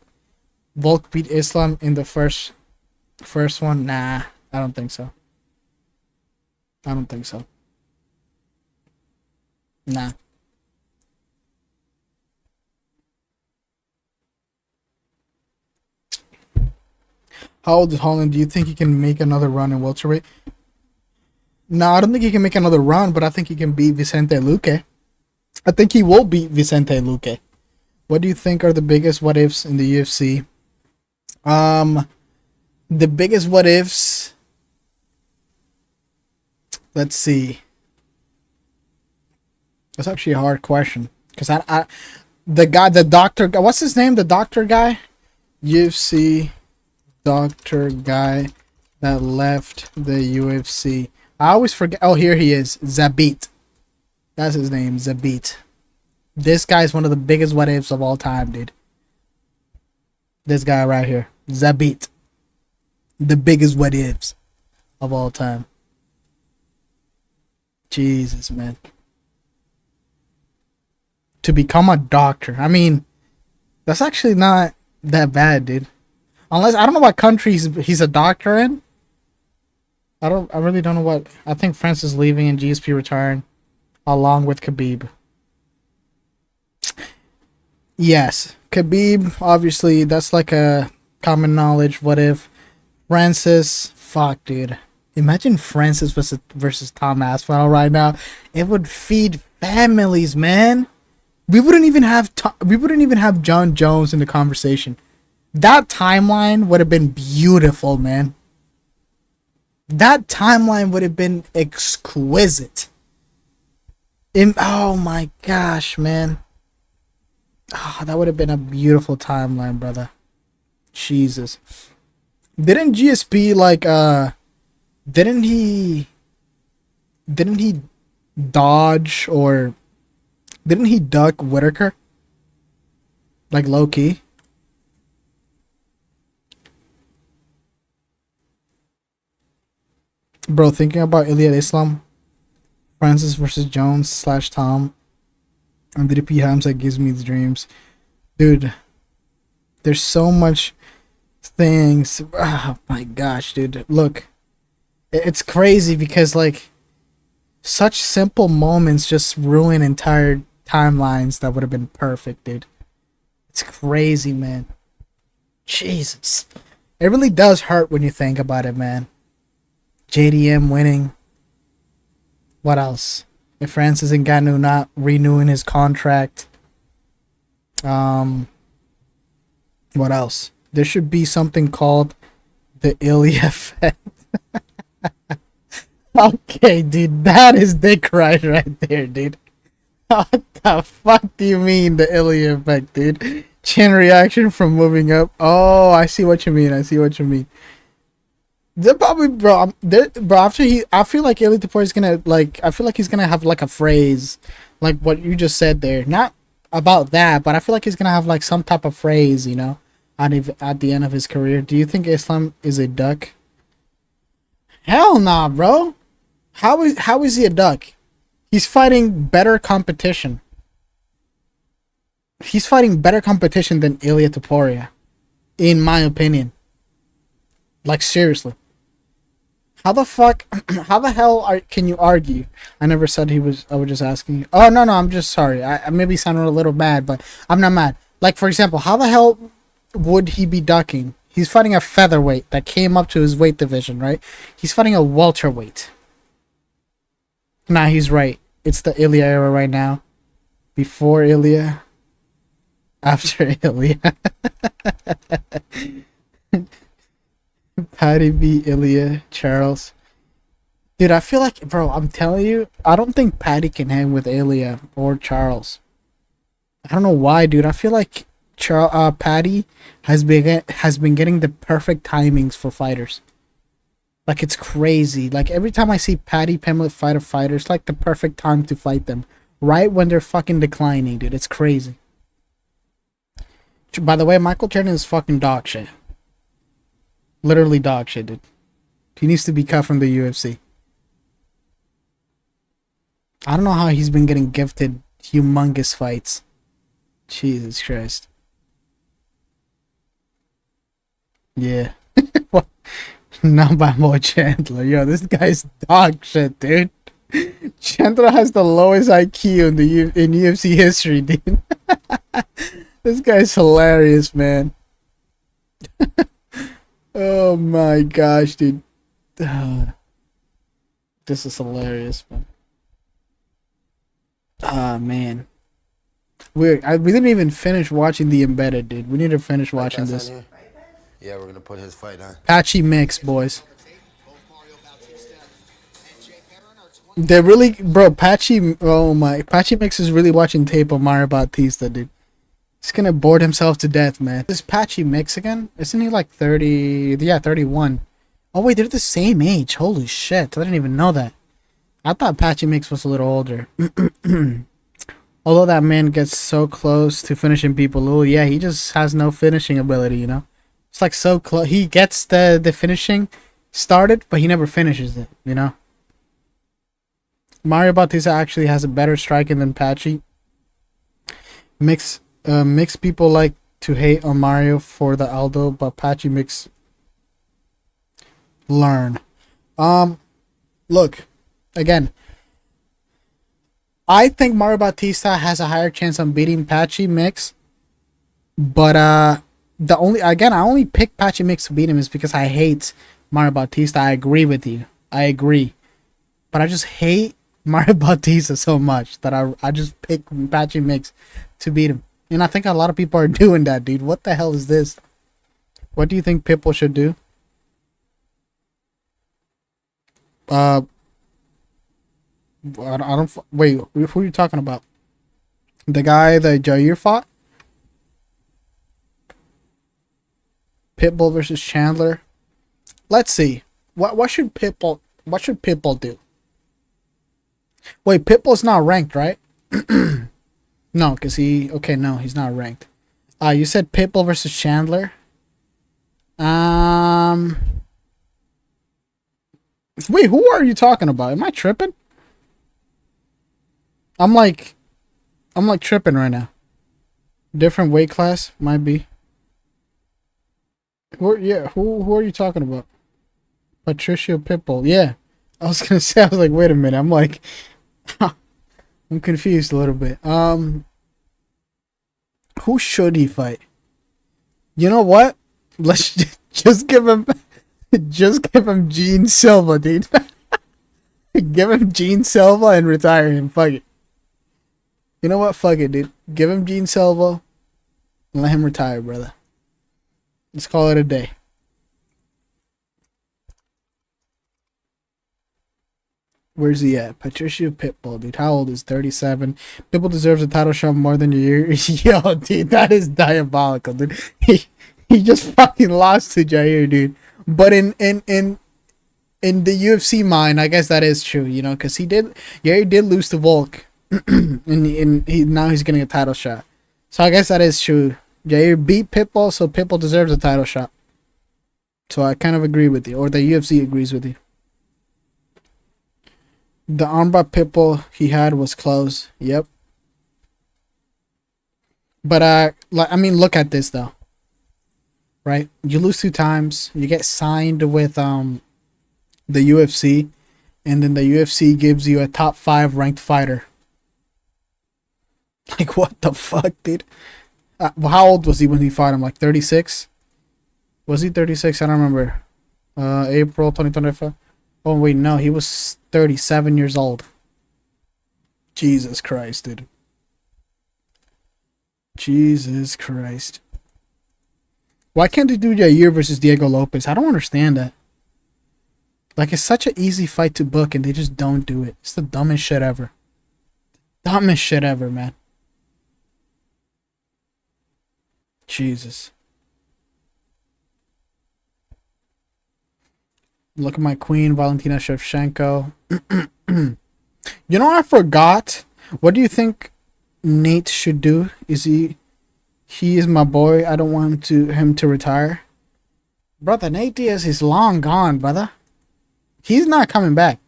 Volk beat Islam in the first one. Nah, I don't think so. I don't think so. Nah. How old is Holland? Do you think he can make another run in welterweight? No, I don't think he can make another run, but I think he can beat Vicente Luque. I think he will beat Vicente Luque. What do you think are the biggest what ifs in the UFC? The biggest what ifs. Let's see. That's actually a hard question because the doctor, what's his name? The doctor guy, UFC doctor guy that left the UFC. I always forget. Oh, here he is. Zabit. That's his name. Zabit. This guy's one of the biggest what ifs of all time, dude. This guy right here. Zabit. The biggest what ifs of all time. Jesus, man. To become a doctor. I mean, that's actually not that bad, dude. Unless, I don't know what country he's a doctor in. I really don't know what. I think France is leaving and GSP retiring along with Khabib. Yes, Khabib, obviously, that's like a common knowledge. What if Francis, fuck, dude. Imagine Francis versus Tom Aspinall right now. It would feed families, man. We wouldn't even have John Jones in the conversation. That timeline would have been beautiful, man. That timeline would have been exquisite. Oh my gosh, man. Oh, that would have been a beautiful timeline, brother. Jesus. Didn't GSP didn't he dodge or didn't he duck Whitaker? Like low key? Bro, thinking about Iliad Islam, Francis versus Jones / Tom, and DDP Hamza gives me the dreams. Dude, there's so much things. Oh my gosh, dude. Look, it's crazy because, like, such simple moments just ruin entire timelines that would have been perfect, dude. It's crazy, man. Jesus. It really does hurt when you think about it, man. JDM winning. What else? If Francis Ngannou not renewing his contract. What else? There should be something called the Ilya effect. Okay, dude, that is dick right there, dude. What the fuck do you mean the Ilya effect, dude? Chin reaction from moving up. Oh, I see what you mean. I see what you mean. They're probably, bro. Bro, after I feel like Ilya Tapor is gonna like. I feel like he's gonna have like a phrase, like what you just said there. Not about that, but I feel like he's gonna have like some type of phrase, at the end of his career. Do you think Islam is a duck? Hell nah, bro. How is he a duck? He's fighting better competition. He's fighting better competition than Ilya Taporia, in my opinion. Like seriously, how the fuck? How the hell can you argue? I never said he was. I was just asking you. Oh no, I'm just sorry. I maybe sounded a little mad, but I'm not mad. Like for example, how the hell would he be ducking? He's fighting a featherweight that came up to his weight division, right? He's fighting a welterweight. Nah, he's right. It's the Ilya era right now. Before Ilya. After Ilya. Patty B, Ilya, Charles. Dude, I feel like, bro, I'm telling you, I don't think Patty can hang with Ilya or Charles. I don't know why, dude. I feel like Patty has been getting the perfect timings for fighters. Like it's crazy. Like every time I see Patty Pimlet fight a fighter, it's like the perfect time to fight them. Right when they're fucking declining, dude. It's crazy. By the way, Michael Jordan is fucking dog shit. Literally dog shit, dude. He needs to be cut from the UFC. I don't know how he's been getting gifted humongous fights. Jesus Christ. Yeah. Not by Mo Chandler. Yo, this guy's dog shit, dude. Chandler has the lowest IQ in UFC history, dude. This guy's hilarious, man. Oh my gosh, dude. This is hilarious, man. Ah, man. We didn't even finish watching The Embedded, dude. We need to finish watching this. Yeah, we're gonna put his fight on. Patchy Mix, boys. They're really, bro. Patchy Mix is really watching tape of Mario Bautista, dude. He's gonna bore himself to death, man. This Patchy Mix again? Isn't he like 30? Yeah, 31. Oh wait, they're the same age. Holy shit! I didn't even know that. I thought Patchy Mix was a little older. Although that man gets so close to finishing people, oh yeah, he just has no finishing ability, you know. It's like so close. He gets the finishing started, but he never finishes it, you know. Mario Bautista actually has a better striking than Patchy. Mixed people like to hate on Mario for the Aldo, but Patchy Mix learn. Look, again, I think Mario Bautista has a higher chance on beating Patchy Mix, but I only pick Patchy Mix to beat him is because I hate Mario Bautista. I agree with you. I agree. But I just hate Mario Bautista so much that I just pick Patchy Mix to beat him. And I think a lot of people are doing that, dude. What the hell is this? What do you think Pitbull should do? I don't wait, who are you talking about? The guy that Jair fought? Pitbull versus Chandler. Let's see. What should Pitbull do? Wait, Pitbull's not ranked, right? No, because he's not ranked. You said Pitbull versus Chandler. Wait, who are you talking about? Am I tripping? I'm like tripping right now. Different weight class, might be. Who are you talking about? Patricia Pitbull. Yeah. I was gonna say, I was like, wait a minute. I'm like I'm confused a little bit. Who should he fight? You know what? Let's just give him Gene Silva, dude. Give him Gene Silva and retire him. Fuck it. You know what? Fuck it, dude. Give him Gene Silva and let him retire, brother. Let's call it a day. Where's he at? Patricio Pitbull, dude. How old is 37? Pitbull deserves a title shot more than a year. Yo, dude, that is diabolical, dude. He just fucking lost to Jair, dude. But in the UFC mind, I guess that is true, you know, because Jair did lose to Volk, and now he's getting a title shot. So I guess that is true. Jair beat Pitbull, so Pitbull deserves a title shot. So I kind of agree with you, or the UFC agrees with you. The armbar Pitbull he had was close. Yep. But I mean, look at this though. Right? You lose 2 times. You get signed with the UFC, and then the UFC gives you a top 5 ranked fighter. Like, what the fuck, dude? How old was he when he fought him? Like 36? Was he 36? I don't remember. April 2025. Oh wait, no, he was 37 years old. Jesus Christ, dude. Jesus Christ. Why can't they do Jair versus Diego Lopez? I don't understand that. Like, it's such an easy fight to book and they just don't do it. It's the dumbest shit ever. Dumbest shit ever, man. Jesus. Look at my queen, Valentina Shevchenko. You know, I forgot. What do you think Nate should do? He is my boy. I don't want him to retire. Brother, Nate Diaz is long gone, brother. He's not coming back.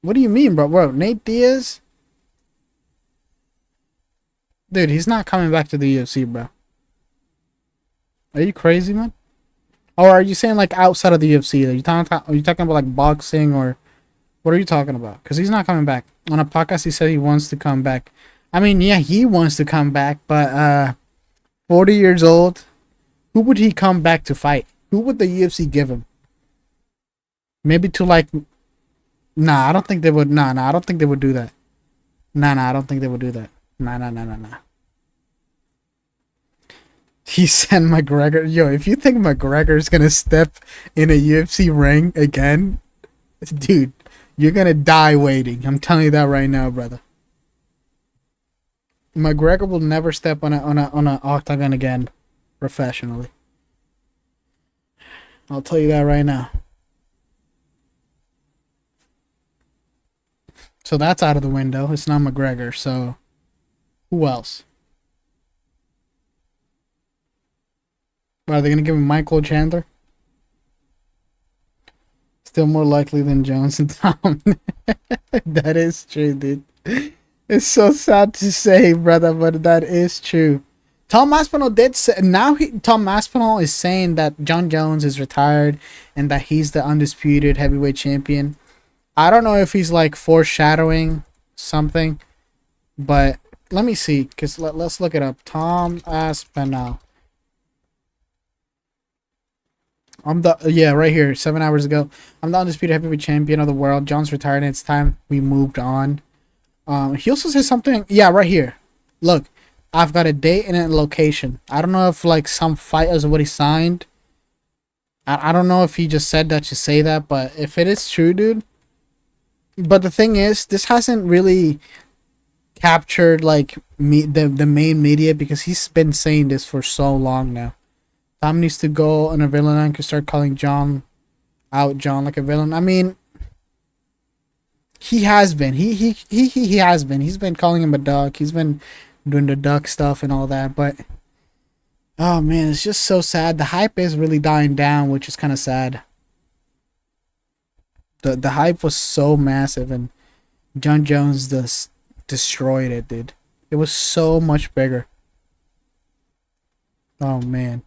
What do you mean, bro? Nate Diaz? Dude, he's not coming back to the UFC, bro. Are you crazy, man? Or are you saying like outside of the UFC? Are you talking about like boxing, or what are you talking about? Because he's not coming back. On a podcast, he said he wants to come back. I mean, yeah, he wants to come back, but 40 years old, who would he come back to fight? Who would the UFC give him? Maybe to like... Nah, I don't think they would... Nah, I don't think they would do that. Nah, I don't think they would do that. Nah. He said McGregor... Yo, if you think McGregor's gonna step in a UFC ring again, dude, you're gonna die waiting. I'm telling you that right now, brother. McGregor will never step on a octagon again professionally. I'll tell you that right now. So that's out of the window. It's not McGregor, so who else? Are they gonna give him Michael Chandler? Still more likely than Jones and Tom. That is true, dude. It's so sad to say, brother, but that is true. Tom Aspinall did say, Tom Aspinall is saying that John Jones is retired and that he's the undisputed heavyweight champion. I don't know if he's like foreshadowing something, but let me see, because let's look it up. Tom Aspinall. Right here, 7 hours ago. I'm the undisputed heavyweight champion of the world. John's retired and it's time we moved on. He also says something, yeah, right here. Look, I've got a date and a location. I don't know if like some fight is what he signed. I don't know if he just said that to say that, but if it is true, dude. But the thing is, this hasn't really captured like the main media, because he's been saying this for so long now. Tom needs to go on a villain and can start calling John like a villain. I mean, he has been. He has been. He's been calling him a duck. He's been doing the duck stuff and all that. But oh man, it's just so sad. The hype is really dying down, which is kind of sad. The hype was so massive, and John Jones just destroyed it, dude. It was so much bigger. Oh man.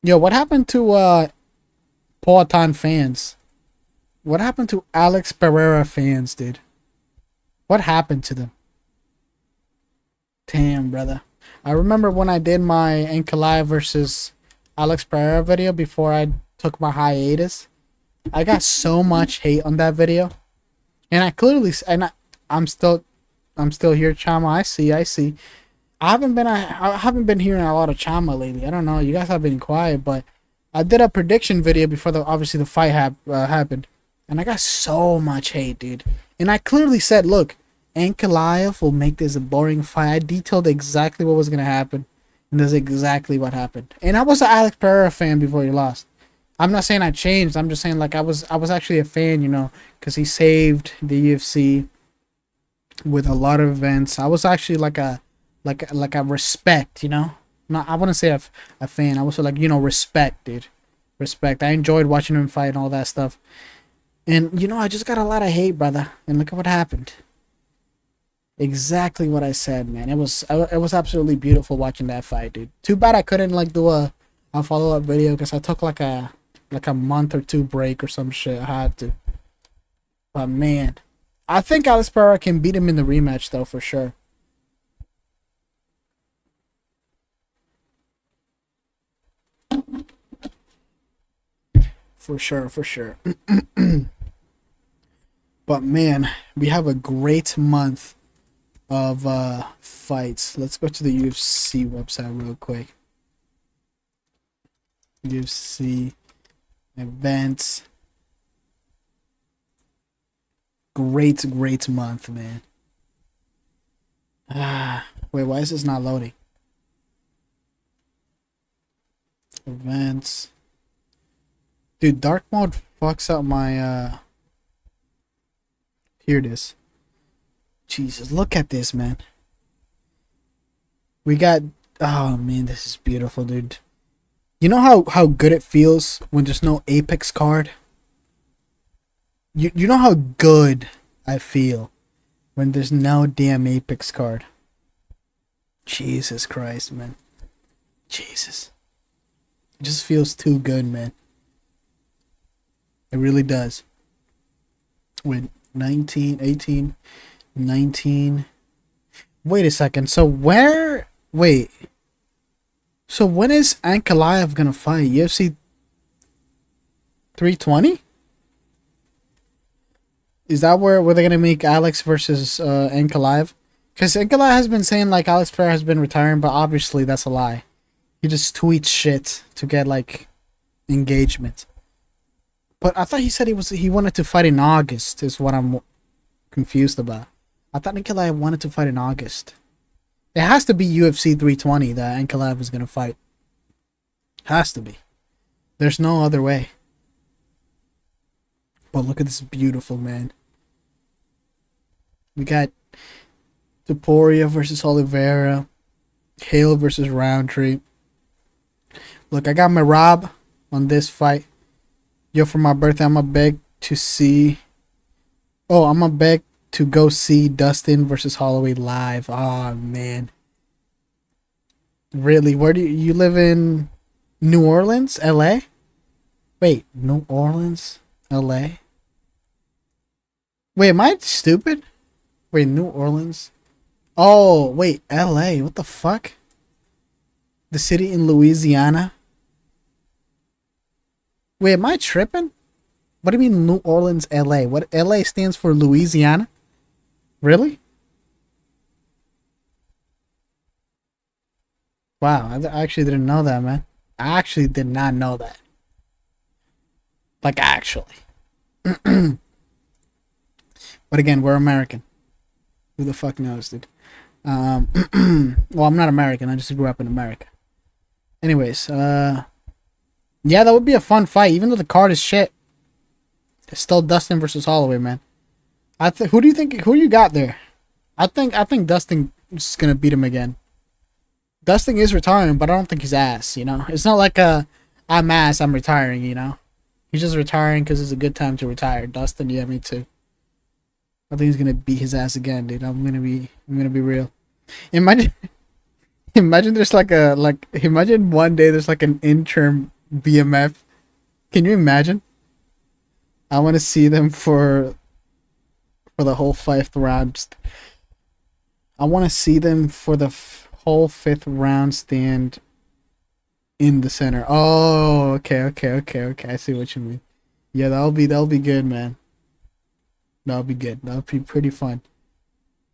Yo, what happened to Poatan fans? What happened to Alex Pereira fans, dude? What happened to them? Damn, brother. I remember when I did my Ankalaev versus Alex Pereira video before I took my hiatus. I got so much hate on that video. And I clearly... I'm still here, Chama. I see. I haven't been hearing a lot of Chama lately. I don't know. You guys have been quiet, but I did a prediction video before obviously the fight happened, and I got so much hate, dude. And I clearly said, look, Ankalaev will make this a boring fight. I detailed exactly what was gonna happen, and that's exactly what happened. And I was an Alex Pereira fan before he lost. I'm not saying I changed. I'm just saying like I was actually a fan, you know, because he saved the UFC with a lot of events. I was actually like a respect, you know. Not I wouldn't say a fan. I was like, you know, respect, dude. Respect. I enjoyed watching him fight and all that stuff. And you know, I just got a lot of hate, brother. And look at what happened. Exactly what I said, man. It was absolutely beautiful watching that fight, dude. Too bad I couldn't like do a follow up video because I took like a month or two break or some shit. I had to. But man, I think Alex Pereira can beat him in the rematch though, for sure. For sure, for sure. But man, we have a great month of fights. Let's go to the UFC website real quick. UFC events. Great month, man. Wait, why is this not loading? Events. Dude, dark mode fucks up my here it is. Jesus, look at this, man. We got oh man, this is beautiful, dude. You know how good it feels when there's no Apex card? You know how good I feel when there's no damn Apex card. Jesus Christ, man. Jesus. It just feels too good, man. It really does. Wait, 19, 18, 19. Wait a second. So where... Wait. So when is Ankalaev gonna fight? UFC 320? Is that where they're gonna make Alex versus Ankalaev? Because Ankalaev has been saying like Alex Pereira has been retiring, but obviously that's a lie. He just tweets shit to get like engagement. But I thought he said he wanted to fight in August. Is what I'm confused about. I thought Ankalaev wanted to fight in August. It has to be UFC 320 that Ankalaev is gonna fight. Has to be. There's no other way. But look at this beautiful man. We got Topuria versus Oliveira. Hale versus Roundtree. Look, I got my Rob on this fight. Yo, for my birthday, I'm gonna beg to see. Oh, I'm gonna beg to go see Dustin versus Holloway live. Oh man. Really? Where do you live in? New Orleans, LA? Wait, New Orleans, LA? Wait, am I stupid? Wait, New Orleans? Oh, wait, LA. What the fuck? The city in Louisiana? Wait, am I tripping? What do you mean New Orleans, LA? What LA stands for Louisiana? Really? Wow, I actually didn't know that, man. I actually did not know that. Like, actually. But again, we're American. Who the fuck knows, dude? Well, I'm not American. I just grew up in America. Anyways, yeah, that would be a fun fight. Even though the card is shit, it's still Dustin versus Holloway, man. Who do you think? Who you got there? I think Dustin is gonna beat him again. Dustin is retiring, but I don't think he's ass. You know, it's not like I'm ass. I'm retiring. You know, he's just retiring because it's a good time to retire. Dustin, yeah, me too. I think he's gonna beat his ass again, dude. I'm gonna be real. Imagine there's imagine one day there's like an interim BMF. Can you imagine? I want to see them for the whole 5th round. I want to see them for the whole 5th round stand in the center. Oh, okay. I see what you mean. Yeah, that'll be good, man. That'll be good. That'll be pretty fun.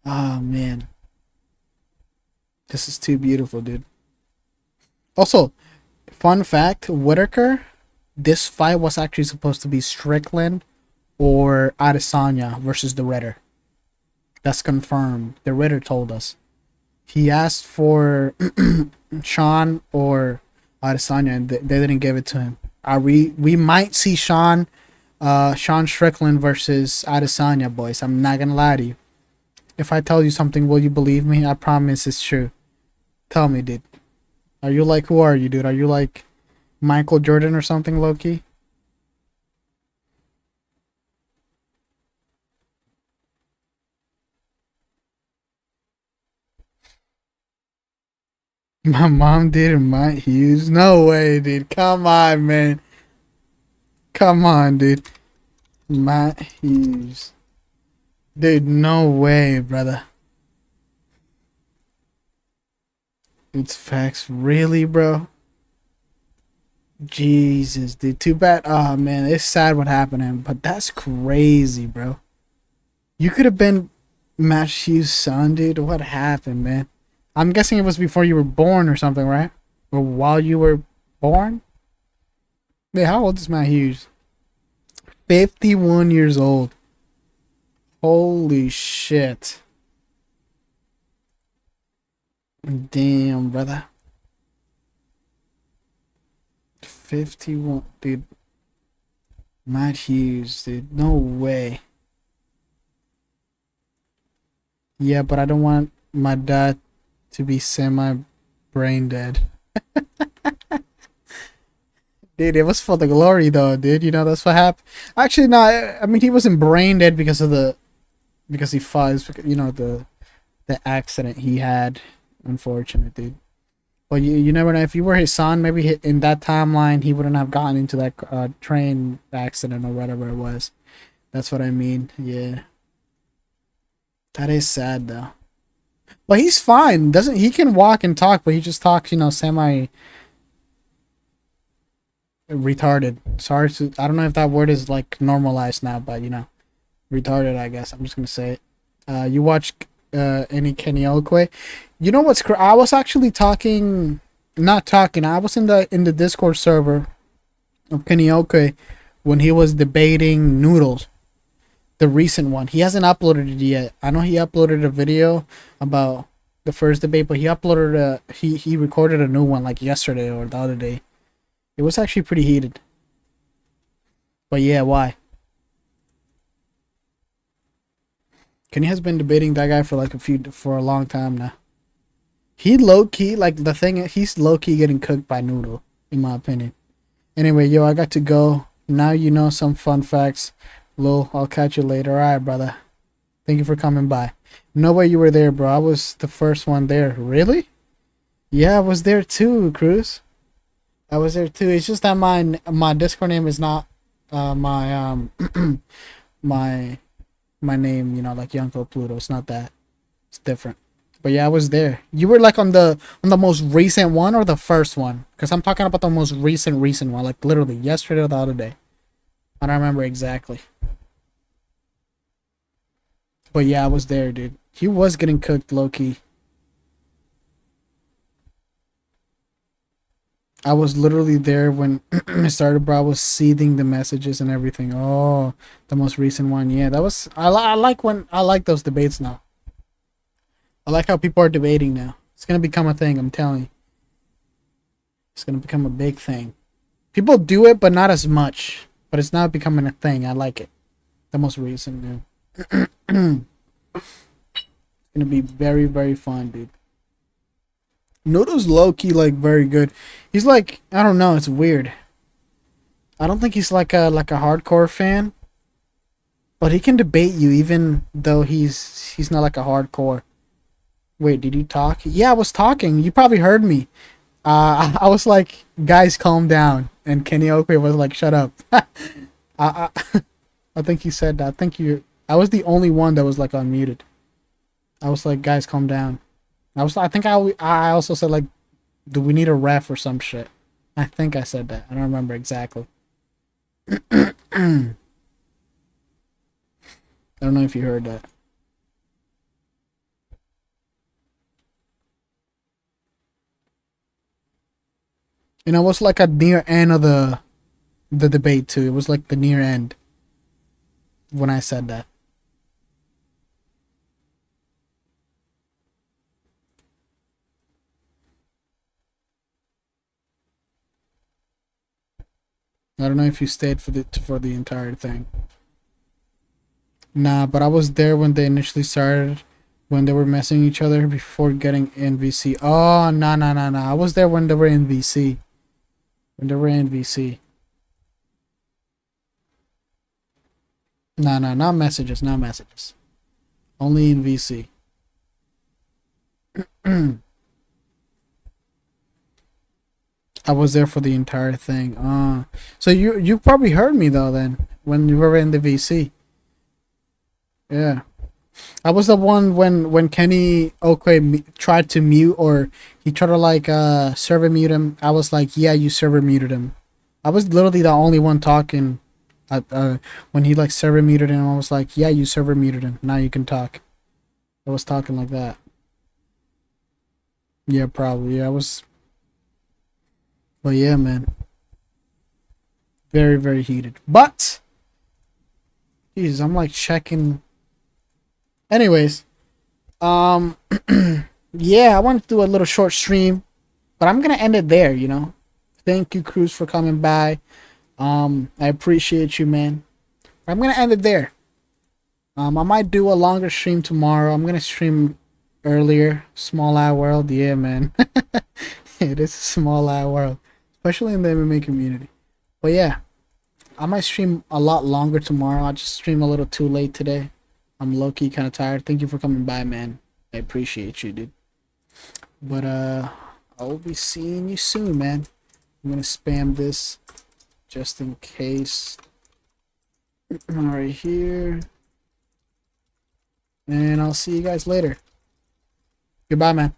Oh man. This is too beautiful, dude. Also, fun fact, Whitaker, this fight was actually supposed to be Strickland or Adesanya versus the Ritter. That's confirmed. The Ritter told us. He asked for Sean or Adesanya, and they didn't give it to him. We might see Sean Strickland versus Adesanya, boys. I'm not gonna lie to you. If I tell you something, will you believe me? I promise it's true. Tell me, dude. Are you like, who are you, dude? Are you like Michael Jordan or something, low-key? My mom did and Mike Hughes? No way, dude. Come on, man. Come on, dude. Matt Hughes. Dude, no way, brother. It's facts. Really, bro? Jesus, dude. Too bad. Oh, man. It's sad what happened to him, but that's crazy, bro. You could have been Matt Hughes' son, dude. What happened, man? I'm guessing it was before you were born or something, right? Or while you were born? Yeah, how old is Matt Hughes? 51 years old. Holy shit. Damn, brother. 51, dude. Matt Hughes, dude. No way. Yeah, but I don't want my dad to be semi-brain dead. Dude, it was for the glory, though, dude. You know, that's what happened. Actually, no, I mean, he wasn't brain dead because he fought, you know, the accident he had. Unfortunate, dude. But you never know. If you were his son, maybe in that timeline, he wouldn't have gotten into that train accident or whatever it was. That's what I mean. Yeah. That is sad, though. But he's fine. He can walk and talk, but he just talks, you know, semi retarded. Sorry, I don't know if that word is like normalized now, but you know, retarded. I guess I'm just gonna say it. You watch any Kenny Okwe? You know what's? I was actually not talking. I was in the Discord server of Kenny Okwe when he was debating Noodles, the recent one. He hasn't uploaded it yet. I know he uploaded a video about the first debate, but he recorded a new one like yesterday or the other day. It was actually pretty heated. But yeah, why? Kenny has been debating that guy for a long time now. He low key, like the thing, he's low key getting cooked by Noodle, in my opinion. Anyway, yo, I got to go. Now you know some fun facts. Lil, I'll catch you later. Alright, brother. Thank you for coming by. No way you were there, bro. I was the first one there. Really? Yeah, I was there too, Cruz. I was there too. It's just that my Discord name is not my my name, you know, like Yonko Pluto. It's not that. It's different. But yeah, I was there. You were like on the most recent one or the first one? Because I'm talking about the most recent one, like literally yesterday or the other day. I don't remember exactly. But yeah, I was there, dude. He was getting cooked low key. I was literally there when it started, bro. I was seething the messages and everything. Oh, the most recent one. Yeah, that was. I like those debates now. I like how people are debating now. It's gonna become a thing. I'm telling you. It's gonna become a big thing. People do it, but not as much. But it's now becoming a thing. I like it. The most recent, dude. It's gonna be very, very fun, dude. Noodle's low-key, like, very good. He's like, I don't know, it's weird. I don't think he's like a hardcore fan. But he can debate you even though he's not like a hardcore. Wait, did you talk? Yeah, I was talking. You probably heard me. I was like, guys, calm down. And Kenny Okwe was like, shut up. I think he said that. I was the only one that was like unmuted. I was like, guys, calm down. I think I also said like, do we need a ref or some shit? I think I said that. I don't remember exactly. I don't know if you heard that. And it was like a near end of the debate too. It was like the near end when I said that. I don't know if you stayed for the entire thing. Nah, but I was there when they initially started, when they were messing each other before getting in VC. Oh, no. I was there when they were in VC. When they were in VC. No, not messages, not messages. Only in VC. I was there for the entire thing. So you probably heard me though then when you were in the VC. Yeah. I was the one when Kenny Okwe tried to mute, or he tried to like server mute him. I was like, yeah, you server muted him. I was literally the only one talking. When he like server muted him, I was like, yeah, you server muted him. Now you can talk. I was talking like that. Yeah, probably. Yeah, I was. But yeah, man. Very, very heated. But, Jesus, I'm like checking. Anyways, yeah, I wanted to do a little short stream, but I'm gonna end it there. You know, thank you, Cruz, for coming by. I appreciate you, man. I'm gonna end it there. I might do a longer stream tomorrow. I'm gonna stream earlier. Small Eye World, yeah, man. It is a small eye world, especially in the MMA community. But yeah, I might stream a lot longer tomorrow. I just stream a little too late today. I'm low-key kind of tired. Thank you for coming by, man. I appreciate you, dude. But I will be seeing you soon, man. I'm gonna spam this just in case. Right here. And I'll see you guys later. Goodbye, man.